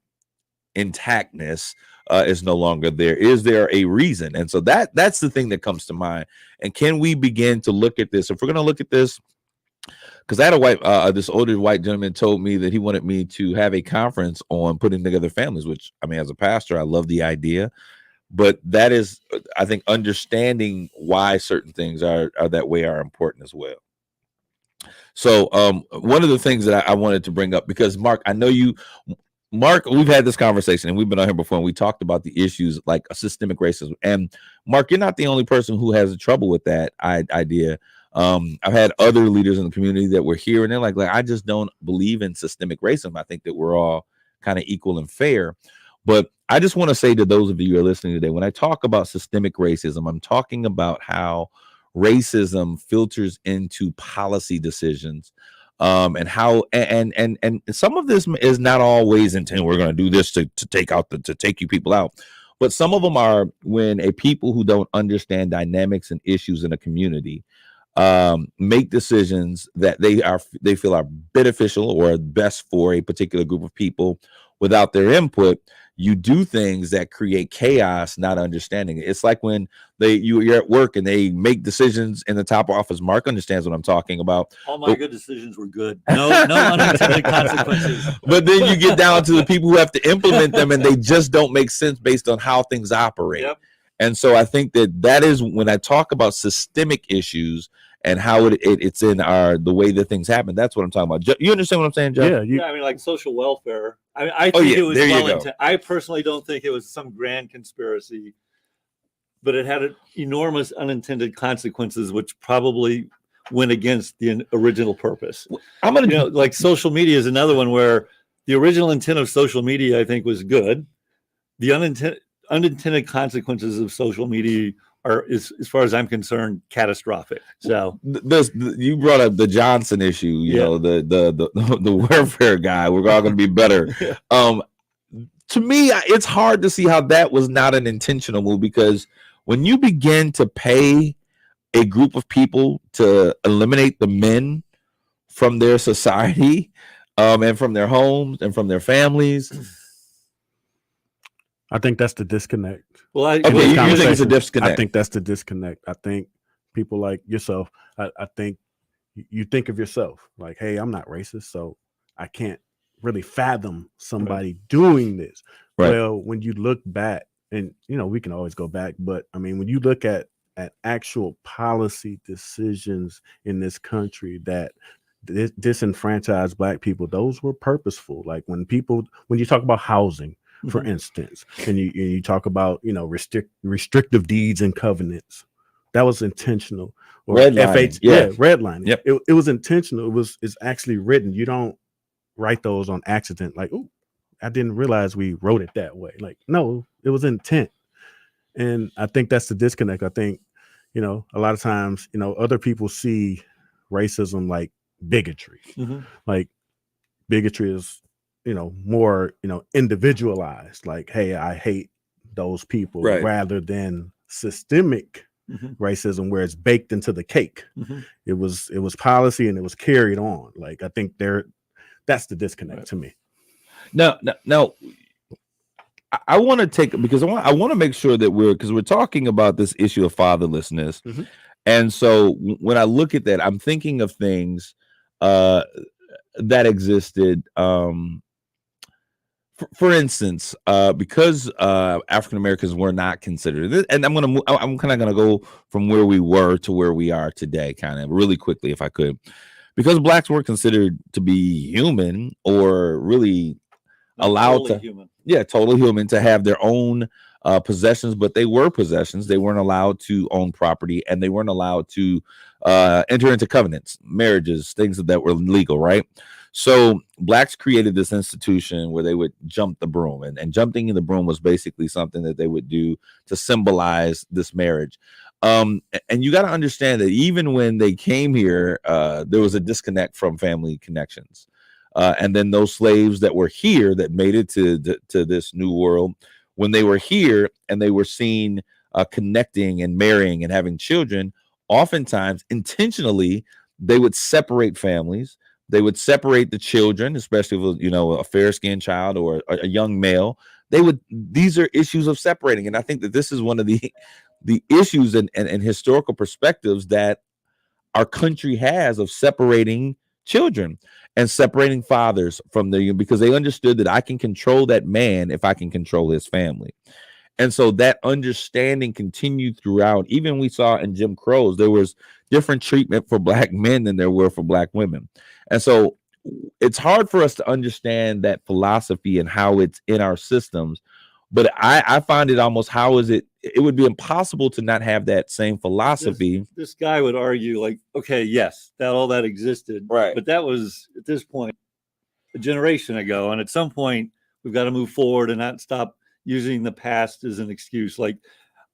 intactness is no longer there? Is there a reason? And so that's the thing that comes to mind. And can we begin to look at this? If we're going to look at this, because I had a this older white gentleman told me that he wanted me to have a conference on putting together families, which, I mean, as a pastor, I love the idea, but that is, I think, understanding why certain things are that way are important as well. So one of the things that I wanted to bring up, because Mark, I know you, Mark, we've had this conversation and we've been on here before, and we talked about the issues like systemic racism. And Mark, you're not the only person who has trouble with that idea. I've had other leaders in the community that were here, and they're like, I just don't believe in systemic racism. I think that we're all kind of equal and fair. But I just want to say to those of you who are listening today, when I talk about systemic racism, I'm talking about how racism filters into policy decisions, and how and some of this is not always intended. We're going to do this to take out to take you people out. But some of them are when a people who don't understand dynamics and issues in a community make decisions that they feel are beneficial or best for a particular group of people without their input. You do things that create chaos, not understanding it. It's like when you're at work and they make decisions in the top office. Mark understands what I'm talking about.
All my good decisions were good. No unintended consequences.
But then you get down to the people who have to implement them, and they just don't make sense based on how things operate. Yep. And so I think that is when I talk about systemic issues and how it's in the way that things happen. That's what I'm talking about. You understand what I'm saying, Jeff?
Yeah, I mean, like social welfare. I think it was well intended. I personally don't think it was some grand conspiracy, but it had enormous unintended consequences, which probably went against the original purpose. Like social media is another one where the original intent of social media, I think, was good. The unintended consequences of social media are, as far as I'm concerned, catastrophic. So
you brought up the Johnson issue, you know, the welfare guy. We're all going to be better. To me, it's hard to see how that was not an intentional move, because when you begin to pay a group of people to eliminate the men from their society, and from their homes and from their families,
I think that's the disconnect.
Well, you think it's a disconnect?
I think that's the disconnect. I think people like yourself, I think you think of yourself like, hey, I'm not racist, so I can't really fathom somebody doing this. Right. Well, when you look back, and we can always go back, but I mean, when you look at actual policy decisions in this country that disenfranchise Black people, those were purposeful. Like when you talk about housing, for instance, and you talk about restrictive deeds and covenants, that was intentional. Or
redlining,
redlining.
Yep.
It was intentional. It's actually written. You don't write those on accident. Like, oh, I didn't realize we wrote it that way. Like, no, it was intent. And I think that's the disconnect. I think a lot of times other people see racism like bigotry. Like bigotry is more, individualized, like, hey, I hate those people, rather than systemic racism where it's baked into the cake. It was policy and it was carried on. Like, I think that's the disconnect to me.
Now, I want to take, because I want to make sure that we're talking about this issue of fatherlessness. And so when I look at that, I'm thinking of things that existed, for instance, because African Americans were not considered, and I'm kind of gonna go from where we were to where we are today, kind of really quickly, if I could, because Blacks weren't considered to be human or really allowed
totally human.
Totally human, to have their own possessions, but they were possessions. They weren't allowed to own property, and they weren't allowed to enter into covenants, marriages, things that were legal, right? So blacks created this institution where they would jump the broom, and jumping in the broom was basically something that they would do to symbolize this marriage. And you got to understand that even when they came here, there was a disconnect from family connections. And then those slaves that were here that made it to this new world, when they were here and they were seen connecting and marrying and having children, oftentimes intentionally they would separate families. They would separate the children, especially if, you know, a fair-skinned child or a young male. These are issues of separating, and I think that this is one of the issues and historical perspectives that our country has of separating children and separating fathers from because they understood that I can control that man if I can control his family. And so that understanding continued throughout. Even we saw in Jim Crow's, there was different treatment for black men than there were for black women. And so it's hard for us to understand that philosophy and how it's in our systems. But I find it almost, it would be impossible to not have that same philosophy.
This guy would argue like, okay, yes, all that existed.
Right.
But that was at this point a generation ago. And at some point we've got to move forward and not stop using the past as an excuse. Like,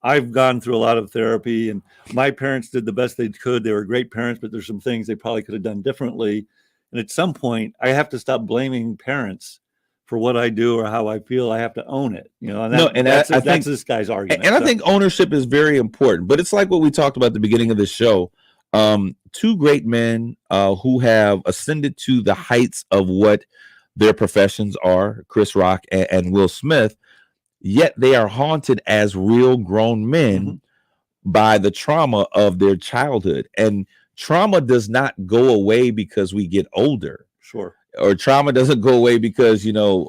I've gone through a lot of therapy, and my parents did the best they could. They were great parents, but there's some things they probably could have done differently. And at some point I have to stop blaming parents for what I do or how I feel. I have to own it, you know. And that's this guy's argument.
And I think ownership is very important, but it's like what we talked about at the beginning of the show. Two great men who have ascended to the heights of what their professions are, Chris Rock and Will Smith, yet they are haunted as real grown men by the trauma of their childhood. And trauma does not go away because we get older.
Sure.
Or trauma doesn't go away because, you know,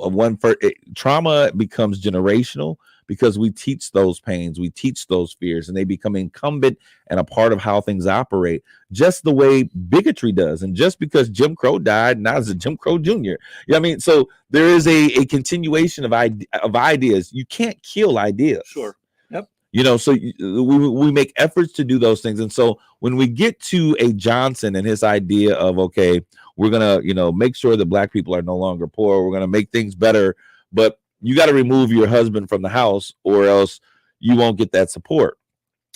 trauma becomes generational because we teach those pains, we teach those fears, and they become incumbent and a part of how things operate, just the way bigotry does. And just because Jim Crow died, now it's a Jim Crow Jr. You know what I mean? So there is a continuation of ideas. You can't kill ideas.
Sure. Yep.
You know, so we make efforts to do those things. And so when we get to a Johnson and his idea of, okay, we're going to, you know, make sure that black people are no longer poor, we're going to make things better, but you got to remove your husband from the house or else you won't get that support.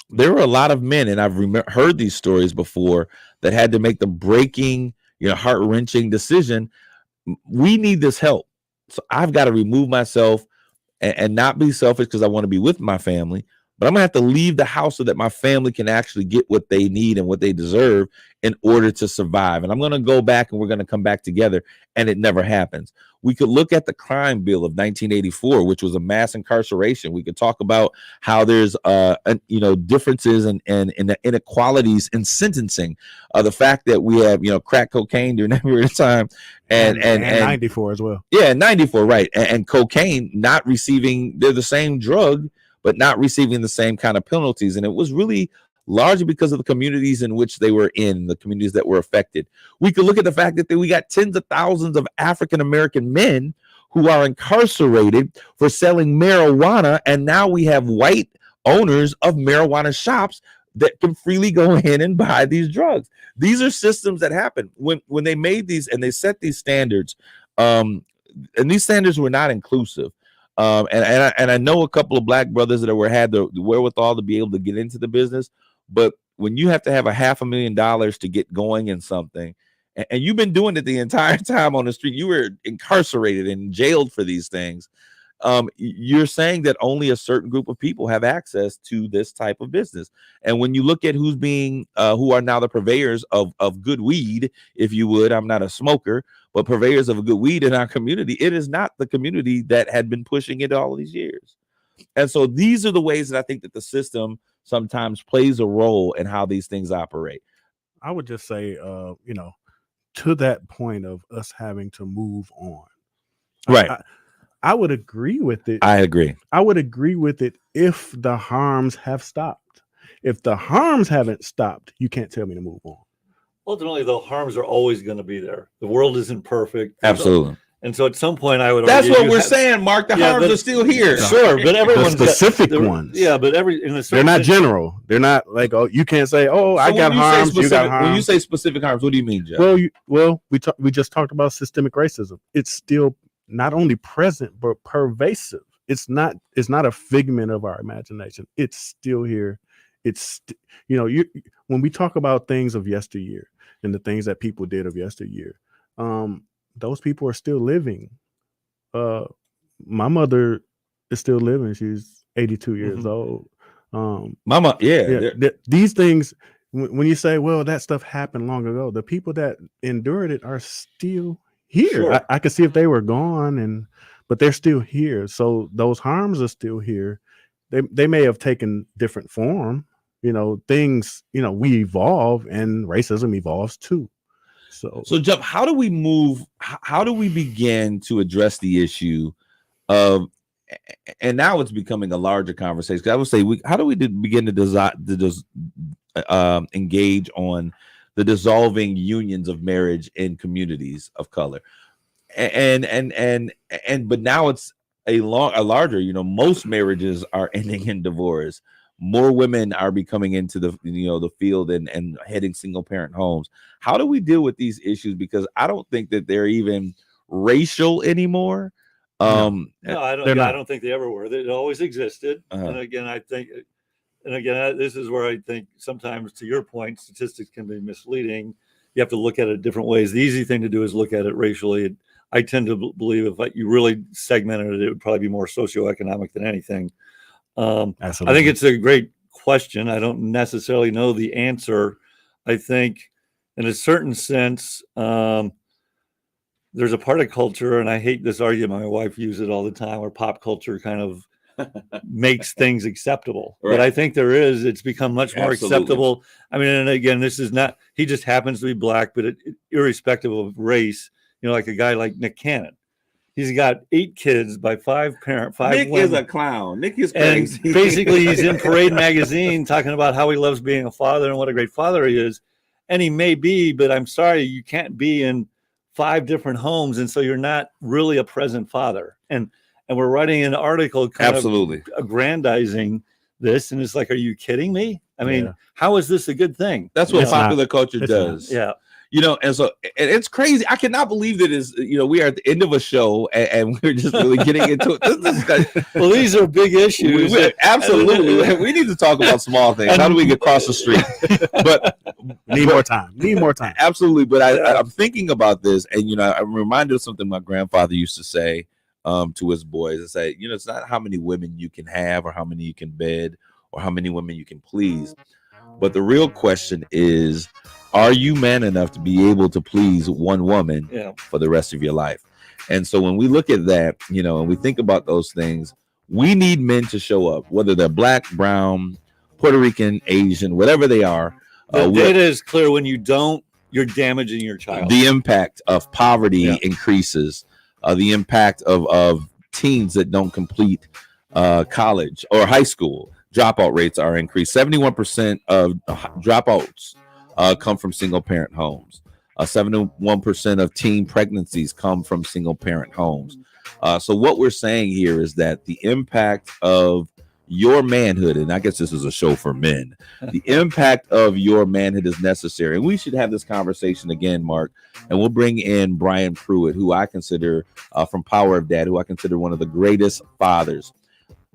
There were a lot of men, and I've heard these stories before, that had to make the breaking, you know, heart-wrenching decision. We need this help. So I've got to remove myself and not be selfish because I want to be with my family, but I'm gonna have to leave the house so that my family can actually get what they need and what they deserve in order to survive. And I'm gonna go back and we're gonna come back together, and it never happens. We could look at the crime bill of 1984, which was a mass incarceration. We could talk about how there's differences and inequalities in sentencing. The fact that we have, you know, crack cocaine during that period of time, and
94 as well.
Yeah, 94, right. And cocaine not receiving, they're the same drug, but not receiving the same kind of penalties. And it was really largely because of the communities in which they were in, the communities that were affected. We could look at the fact that we got tens of thousands of African-American men who are incarcerated for selling marijuana. And now we have white owners of marijuana shops that can freely go in and buy these drugs. These are systems that happen when they made these and they set these standards. And these standards were not inclusive. And I know a couple of black brothers that had the wherewithal to be able to get into the business. But when you have to have $500,000 to get going in something, and you've been doing it the entire time on the street, you were incarcerated and jailed for these things. You're saying that only a certain group of people have access to this type of business. And when you look at who are now the purveyors of good weed, if you would, I'm not a smoker, but purveyors of good weed in our community, it is not the community that had been pushing it all these years. And so these are the ways that I think that the system sometimes plays a role in how these things operate.
I would just say, to that point of us having to move on.
Right.
I would agree with it.
I agree.
I would agree with it if the harms have stopped. If the harms haven't stopped, you can't tell me to move on.
Ultimately, the harms are always going to be there. The world isn't perfect.
Absolutely.
And so at some point, I would.
That's
argue
what
you
we're
have-
saying, Mark. The
Yeah,
harms
but-
are still here.
Sure, but
The
everyone's got-
specific
there-
ones.
Yeah, but in a
They're
certain
not
sense-
general. They're not like, oh, you can't say, oh, I
So
got
when you say
harms, you got
specific-
harms.
When you say specific harms, what do you mean, Jeff?
Well, we just talked about systemic racism. It's still not only present but pervasive. It's not a figment of our imagination. It's still here. It's when we talk about things of yesteryear and the things that people did of yesteryear, those people are still living. My mother is still living. She's 82 years old.
Mama,
These things, when you say, well, that stuff happened long ago, the people that endured it are still here.
Sure.
I could see if they were gone, but they're still here. So those harms are still here. They may have taken different form. Things, we evolve and racism evolves too.
So Jeff, how do we move? How do we begin to address the issue of, and now it's becoming a larger conversation. 'Cause I would say, how do we begin to engage on the dissolving unions of marriage in communities of color, but now it's a larger. Most marriages are ending in divorce. More women are becoming into the field and heading single parent homes. How do we deal with these issues? Because I don't think that they're even racial anymore.
No, I don't think they ever were. It always existed. And again, this is where I think sometimes, to your point, statistics can be misleading. You have to look at it different ways. The easy thing to do is look at it racially. I tend to believe if you really segmented it, it would probably be more socioeconomic than anything.
Absolutely.
I think it's a great question. I don't necessarily know the answer. I think in a certain sense, there's a part of culture, and I hate this argument. My wife uses it all the time, where pop culture kind of makes things acceptable.
Right.
But I think it's become much more
Absolutely.
acceptable. I mean, and again, this is not, he just happens to be black, but irrespective of race, like a guy like Nick Cannon. He's got 8 kids by 5 parents.
Nick
women.
is a clown. Nick is
And
crazy.
basically, he's in Parade magazine talking about how he loves being a father and what a great father he is. And he may be, but I'm sorry, you can't be in 5 different homes, and so you're not really a present father. And we're writing an article kind
Absolutely
of aggrandizing this, and it's like, are you kidding me? I mean, how is this a good thing?
That's what
It's
popular
not.
culture
It's
does.
Yeah.
And so it's crazy. I cannot believe that is, we are at the end of a show and we're just really getting into it.
Well, these are big issues.
Absolutely. We need to talk about small things. How do we get across the street? But
Need more time.
Absolutely. But I'm thinking about this, and I'm reminded of something my grandfather used to say to his boys. And say, it's not how many women you can have or how many you can bed or how many women you can please. But the real question is, are you man enough to be able to please one woman for the rest of your life? And so when we look at that, and we think about those things, we need men to show up, whether they're black, brown, Puerto Rican, Asian, whatever they are.
The data is clear. When you don't, you're damaging your child.
The impact of poverty increases. The impact of teens that don't complete college or high school. Dropout rates are increased. 71% of dropouts come from single parent homes. 71% of teen pregnancies come from single parent homes. So what we're saying here is that the impact of your manhood, and I guess this is a show for men, the impact of your manhood is necessary. And we should have this conversation again, Mark, and we'll bring in Brian Pruitt, who I consider from Power of Dad, who I consider one of the greatest fathers.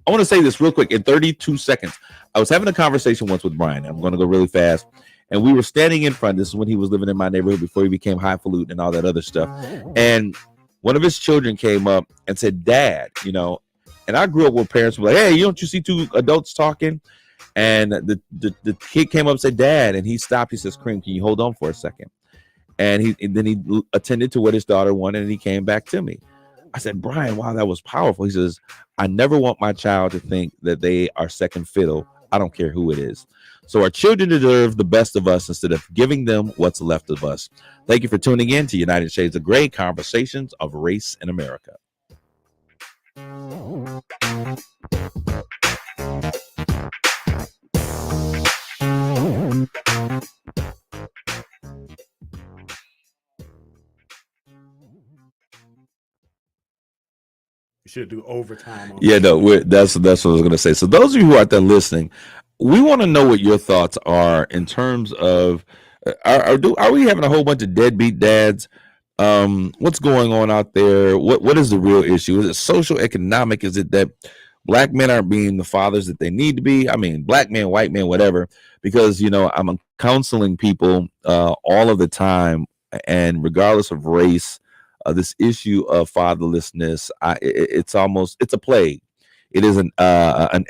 I want to say this real quick in 32 seconds. I was having a conversation once with Brian. I'm going to go really fast. And we were standing in front. This is when he was living in my neighborhood before he became highfalutin and all that other stuff. And one of his children came up and said, Dad, and I grew up with parents who were like, hey, don't you see 2 adults talking? And the kid came up and said, Dad, and he stopped. He says, Kareem, can you hold on for a second? And then he attended to what his daughter wanted, and he came back to me. I said, Brian, wow, that was powerful. He says, I never want my child to think that they are second fiddle. I don't care who it is. So our children deserve the best of us instead of giving them what's left of us. Thank you for tuning in to United Shades of Gray, Conversations of Race in America.
You should do overtime. On
Yeah, no, that's what I was going to say. So those of you who are out there listening, we want to know what your thoughts are in terms of are we having a whole bunch of deadbeat dads? What's going on out there? What is the real issue? Is it social, economic? Is it that black men aren't being the fathers that they need to be? I mean, black men, white men, whatever. Because I'm counseling people all of the time, and regardless of race. This issue of fatherlessness, it's a plague. It is an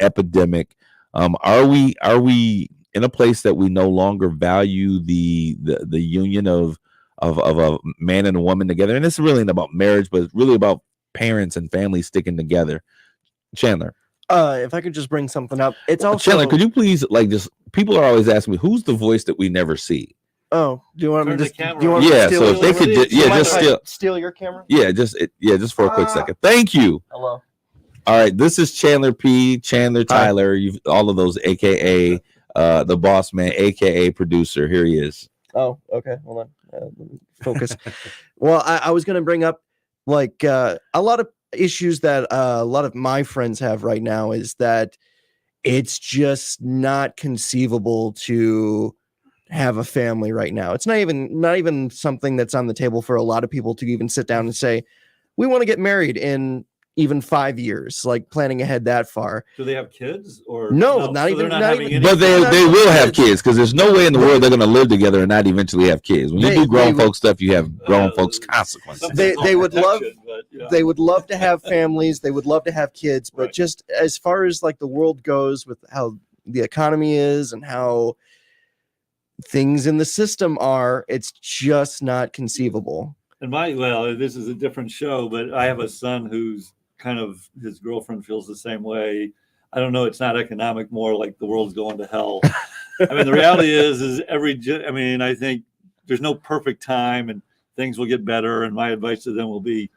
epidemic. Are we in a place that we no longer value the union of a man and a woman together? And it's really not about marriage, but it's really about parents and families sticking together. Chandler,
if I could just bring something up, it's also
Chandler. Could you please people are always asking me who's the voice that we never see.
Oh, do you want me to?
Camera.
Do you want me
Yeah,
to steal
so
it
if they could,
really?
just
steal your camera.
Yeah, just for a quick second. Thank you.
Hello.
All right, this is Chandler P, Chandler Tyler, all of those, aka the boss man, aka producer. Here he is.
Oh, okay. Hold on. Let me focus. Well, I was going to bring up like a lot of issues that a lot of my friends have right now is that it's just not conceivable to have a family right now. It's not even something that's on the table for a lot of people to even sit down and say, we want to get married in even 5 years, like planning ahead that far.
Do they have kids or
no? Not
so
even.
Not
not
having
even
any
But they
kids?
will have kids because there's no way in the world they're going to live together and not eventually have kids. When you do grown folks stuff, you have grown folks consequences.
They would love.
But, yeah.
They would love to have families. They would love to have kids. But
Right.
just as far as like the world goes with how the economy is and how things in the system are, it's just not conceivable.
And this is a different show, but I have a son who's kind of, his girlfriend feels the same way. I don't know. It's not economic, more like the world's going to hell. I mean, the reality is I think there's no perfect time and things will get better. And my advice to them will be,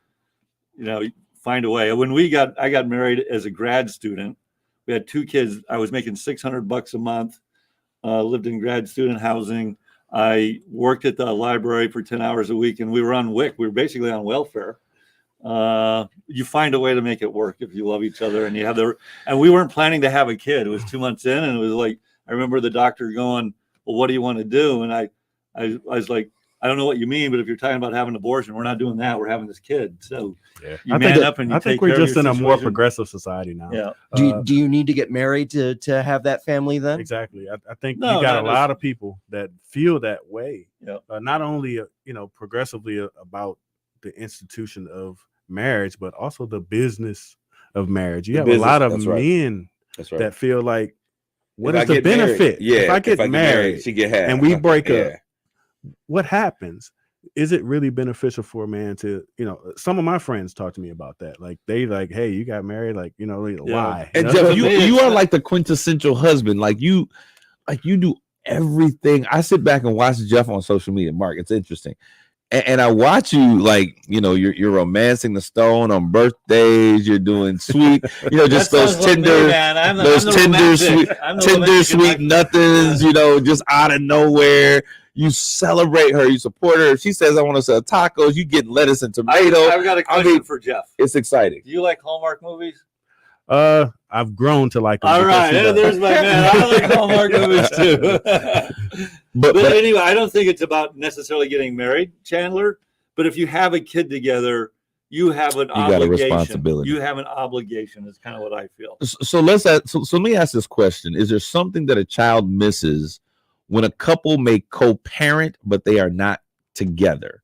find a way. When I got married as a grad student, we had 2 kids. I was making $600 a month, lived in grad student housing. I worked at the library for 10 hours a week, and we were on WIC. We were basically on welfare. You find a way to make it work if you love each other, and and we weren't planning to have a kid. It was 2 months in, and it was like, I remember the doctor going, well, what do you want to do? And I was like, I don't know what you mean, but if you're talking about having an abortion, we're not doing that. We're having this kid. So you man up and you
I
take
think we're
care of
just
your
in a more
situation.
progressive society now.
Yeah.
Do you need to get married to have that family then?
Exactly. I think
No,
you got
not
a lot of people that feel that way.
Yeah.
Not only progressively about the institution of marriage, but also the business of marriage. You have a lot of men that feel like, what is the benefit? If I get married,
she get half,
and we break up, what happens? Is it really beneficial for a man to, some of my friends talk to me about that. Like they like, hey, you got married, like, why?
And Jeff, you are like the quintessential husband. Like you do everything. I sit back and watch Jeff on social media, Mark. It's interesting. And I watch you, like, you're romancing the stone on birthdays. You're doing sweet, just those tender, tender sweet nothings, just out of nowhere. You celebrate her, you support her. If she says, I want to sell tacos, you get lettuce and tomato.
I've got a question for Jeff.
It's exciting.
Do you like Hallmark movies?
I've grown to like them.
All right, there's my man. I like Hallmark movies too. but anyway, I don't think it's about necessarily getting married, Chandler. But if you have a kid together, you have an obligation.
Got a responsibility.
You have an obligation. Is kind of what I feel.
So let me ask this question: is there something that a child misses when a couple may co-parent but they are not together?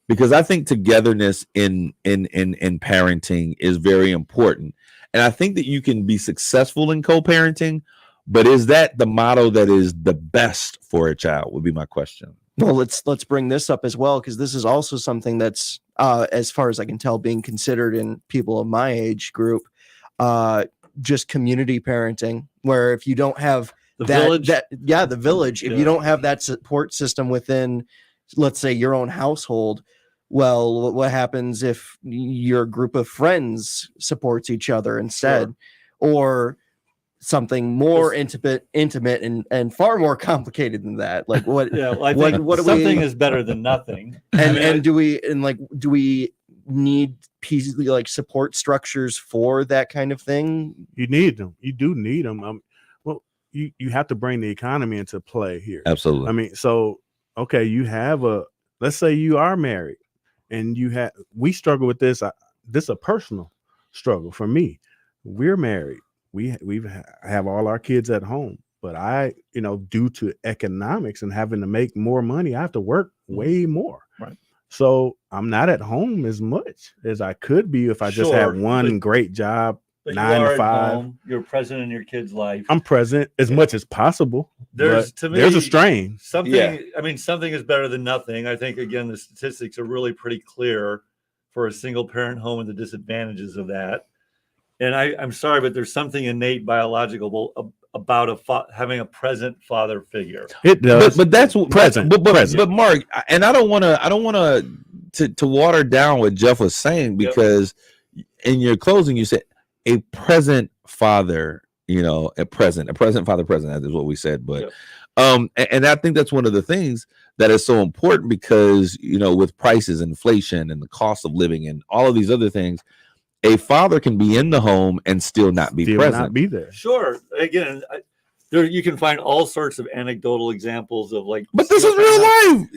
Because I think togetherness in parenting is very important. And I think that you can be successful in co-parenting, but is that the model that is the best for a child would be my question.
Well, let's bring this up as well, because this is also something that's, as far as I can tell, being considered in people of my age group, just community parenting, where if you don't have
the village,
if you don't have that support system within, let's say, your own household, well, what happens if your group of friends supports each other instead, or something more intimate and far more complicated than that? Like what?
Yeah, well, I think something is better than nothing.
And do we need pieces like support structures for that kind of thing?
You need them. You do need them. Well, you have to bring the economy into play here.
Absolutely.
I mean, so okay, you have let's say you are married, and we struggle with this. This is a personal struggle for me. We're married. We have all our kids at home, but due to economics and having to make more money, I have to work way more.
Right.
So I'm not at home as much as I could be if I just had one great job,
but
9 to 5.
Home, you're present in your kid's life.
I'm present as much as possible.
There's
a strain.
Something is better than nothing. I think again the statistics are really pretty clear for a single parent home and the disadvantages of that. And I'm sorry, but there's something innate biological about having a present father figure.
It does,
but that's
present.
But Mark, and I don't want to water down what Jeff was saying, because in your closing you said a present father, a present father present, that is what we said. But and I think that's one of the things that is so important, because with prices, inflation, and the cost of living, and all of these other things, a father can be in the home and still not be present.
Not be there.
Sure. Again, you can find all sorts of anecdotal examples of
But this is real life.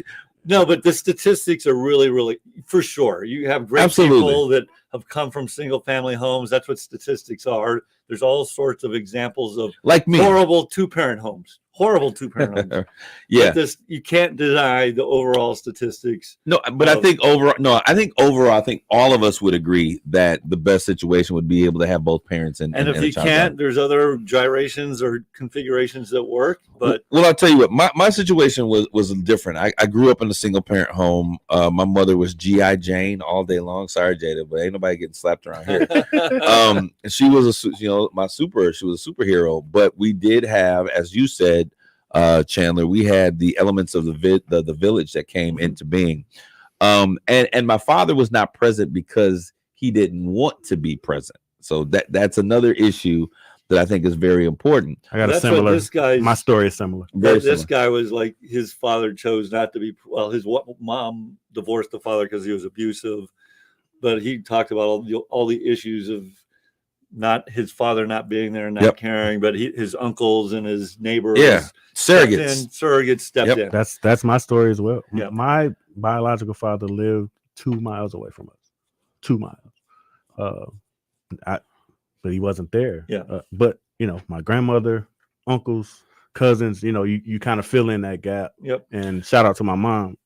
No, but the statistics are really, really, for sure. You have great people that have come from single family homes. That's what statistics are. There's all sorts of examples of horrible two-parent homes. Yeah. But you can't deny the overall statistics.
No, but I think overall, I think all of us would agree that the best situation would be able to have both parents. And
if you can't, there's other gyrations or configurations that work. But
I'll tell you what, my situation was different. I grew up in a single parent home. My mother was G.I. Jane all day long. Sorry, Jada, but ain't nobody getting slapped around here. She was she was a superhero. But we did have, as you said, Chandler, we had the elements of the village that came into being, and my father was not present because he didn't want to be present. So that's another issue that I think is very important.
I got a similar. My story is similar.
This guy was like, his father chose not to be. Well, his mom divorced the father because he was abusive, but he talked about all the issues of not his father not being there and not caring, but his uncles and his neighbors, surrogates stepped in.
That's my story as well.
Yeah.
My biological father lived 2 miles away from us, 2 miles. But he wasn't there.
Yeah.
But my grandmother, uncles, cousins, you kind of fill in that gap.
Yep.
And shout out to my mom.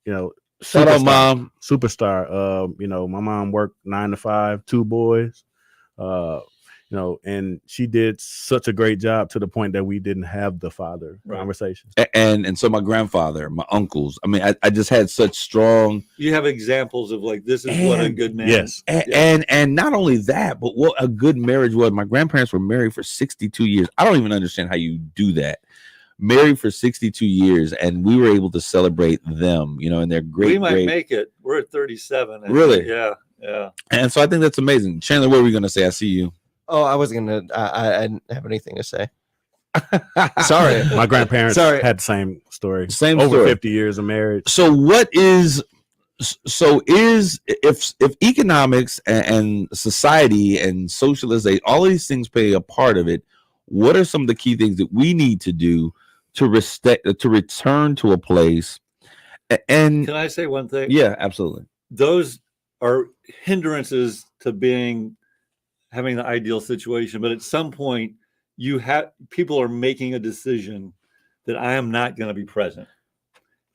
Shout out, Mom.
Superstar. My mom worked 9 to 5, 2 boys. And she did such a great job to the point that we didn't have the father conversation.
And so my grandfather, my uncles, I mean, I just had such strong.
You have examples of this is what a good man.
Yes.
And not only that, but what a good marriage was. My grandparents were married for 62 years. I don't even understand how you do that. Married for 62 years, and we were able to celebrate them, and their great.
We might make it. We're at 37.
Really?
Yeah.
And so I think that's amazing. Chandler, what were we going to say? I see you.
Oh, I wasn't gonna. I didn't have anything to say. Sorry,
my grandparents had the same story. Over 50 years of marriage.
So if economics and society and socialization, all of these things play a part of it, what are some of the key things that we need to do to return to a place? And
can I say one thing?
Yeah, absolutely.
Those are hindrances to having the ideal situation, but at some point people are making a decision that I am not going to be present.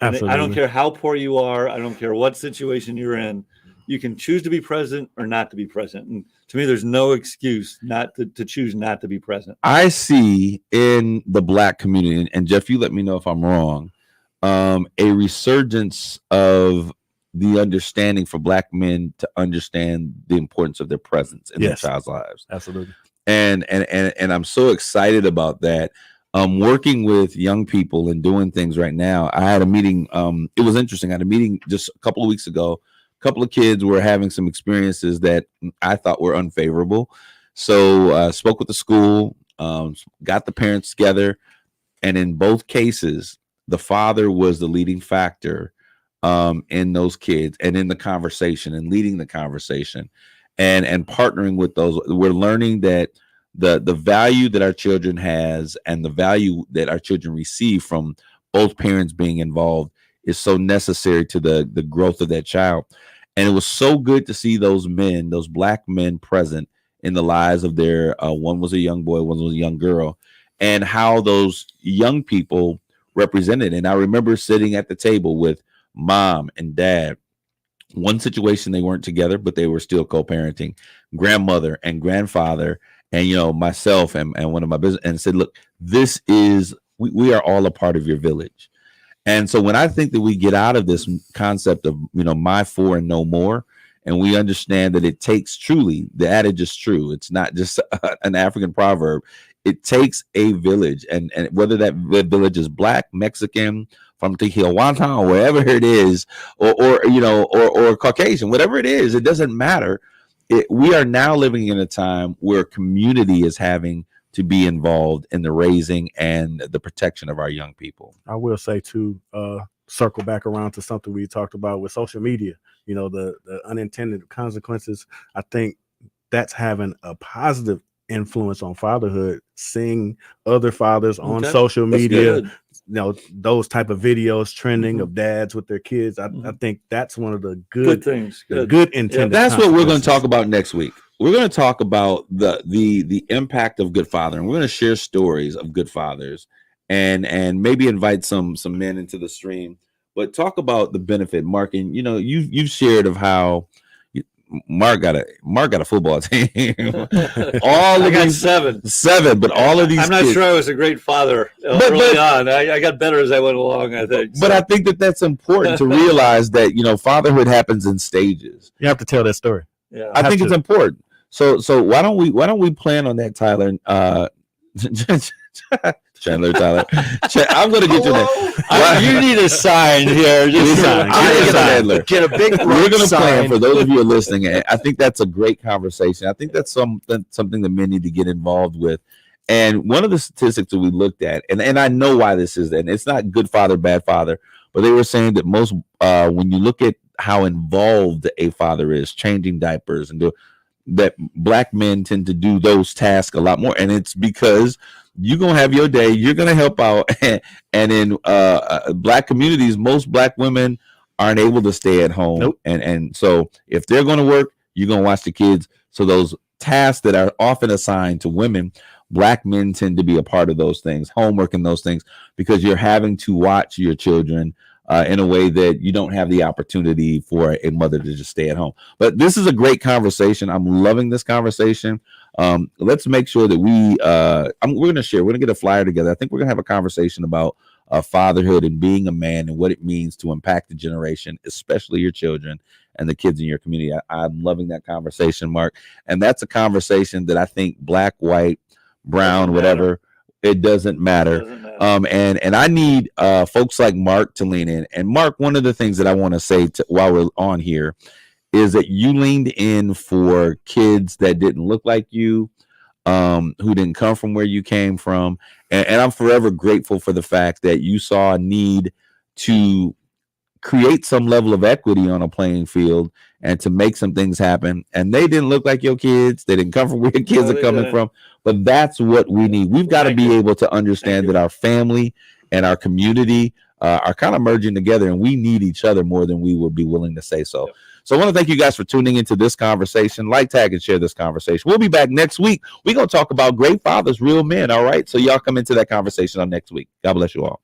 Absolutely. I don't care how poor you are. I don't care what situation you're in. You can choose to be present or not to be present. And to me, there's no excuse not to choose not to be present.
I see in the Black community, and Jeff, you let me know if I'm wrong, a resurgence of the understanding for Black men to understand the importance of their presence in their child's lives.
Absolutely.
And I'm so excited about that. Working with young people and doing things right now. I had a meeting. It was interesting. I had a meeting just a couple of weeks ago. A couple of kids were having some experiences that I thought were unfavorable. So spoke with the school, got the parents together. And in both cases, the father was the leading factor in those kids and in the conversation and leading the conversation and partnering with those. We're learning that the value that our children has and the value that our children receive from both parents being involved is so necessary to the growth of that child. And it was so good to see those men, those Black men present in the lives of their, one was a young boy, one was a young girl, and how those young people represented. And I remember sitting at the table with mom and dad. One situation, they weren't together, but they were still co-parenting, grandmother and grandfather, and, you know, myself and one of my business, and said, look, this is, we are all a part of your village. And so when I think that we get out of this concept of, you know, my four and no more, and we understand that it takes, truly, the adage is true. It's not just an African proverb. It takes a village, and whether that village is Black, Mexican, from Tijuana or wherever it is, or you know, or Caucasian, whatever it is, it doesn't matter. We are now living in a time where community is having to be involved in the raising and the protection of our young people.
I will say too, circle back around to something we talked about with social media, you know, the unintended consequences. I think that's having a positive influence on fatherhood, seeing other fathers on social media, you know, those type of videos trending of dads with their kids. I think that's one of the good
things.
Good intended.
That's what we're going to talk about next week. We're going to talk about the impact of good fathering. We're going to share stories of good fathers and maybe invite some men into the stream, but talk about the benefit. Mark, and you know, you've shared of how Mark got a football team.
I got seven,
but all of these.
I'm not sure I was a great father early on. I got better as I went along, I think.
But I think that's important to realize that, you know, fatherhood happens in stages.
You have to tell that story.
Yeah,
I think it's important. So why don't we plan on that, Tyler? Chandler, Tyler. I'm going to get you that.
You need a sign here. Just
Get a big.
We're going to plan for those of you who are listening. I think that's a great conversation. I think that's something that men need to get involved with. And one of the statistics that we looked at, and I know why this is, and it's not good father, bad father, but they were saying that most, when you look at how involved a father is, changing diapers and that Black men tend to do those tasks a lot more. And it's because you're going to have your day, you're going to help out. And in Black communities, most Black women aren't able to stay at home.
Nope.
And so if they're going to work, you're going to watch the kids. So those tasks that are often assigned to women, Black men tend to be a part of those things, homework and those things, because you're having to watch your children in a way that you don't have the opportunity for a mother to just stay at home. But this is a great conversation. I'm loving this conversation. Let's make sure that we're going to share. We're going to get a flyer together. I think we're going to have a conversation about fatherhood and being a man and what it means to impact the generation, especially your children and the kids in your community. I'm loving that conversation, Mark. And that's a conversation that I think Black, white, brown, whatever, it doesn't matter. And I need folks like Mark to lean in. And Mark, one of the things that I want to say while we're on here is that you leaned in for kids that didn't look like you, who didn't come from where you came from. And I'm forever grateful for the fact that you saw a need to create some level of equity on a playing field and to make some things happen. And they didn't look like your kids. They didn't come from where your kids are coming from. But that's what we need. We've got to be able to understand that our family and our community are kind of merging together, and we need each other more than we would be willing to say so. Yep. So I want to thank you guys for tuning into this conversation. Like, tag, and share this conversation. We'll be back next week. We're going to talk about great fathers, real men. All right. So y'all come into that conversation on next week. God bless you all.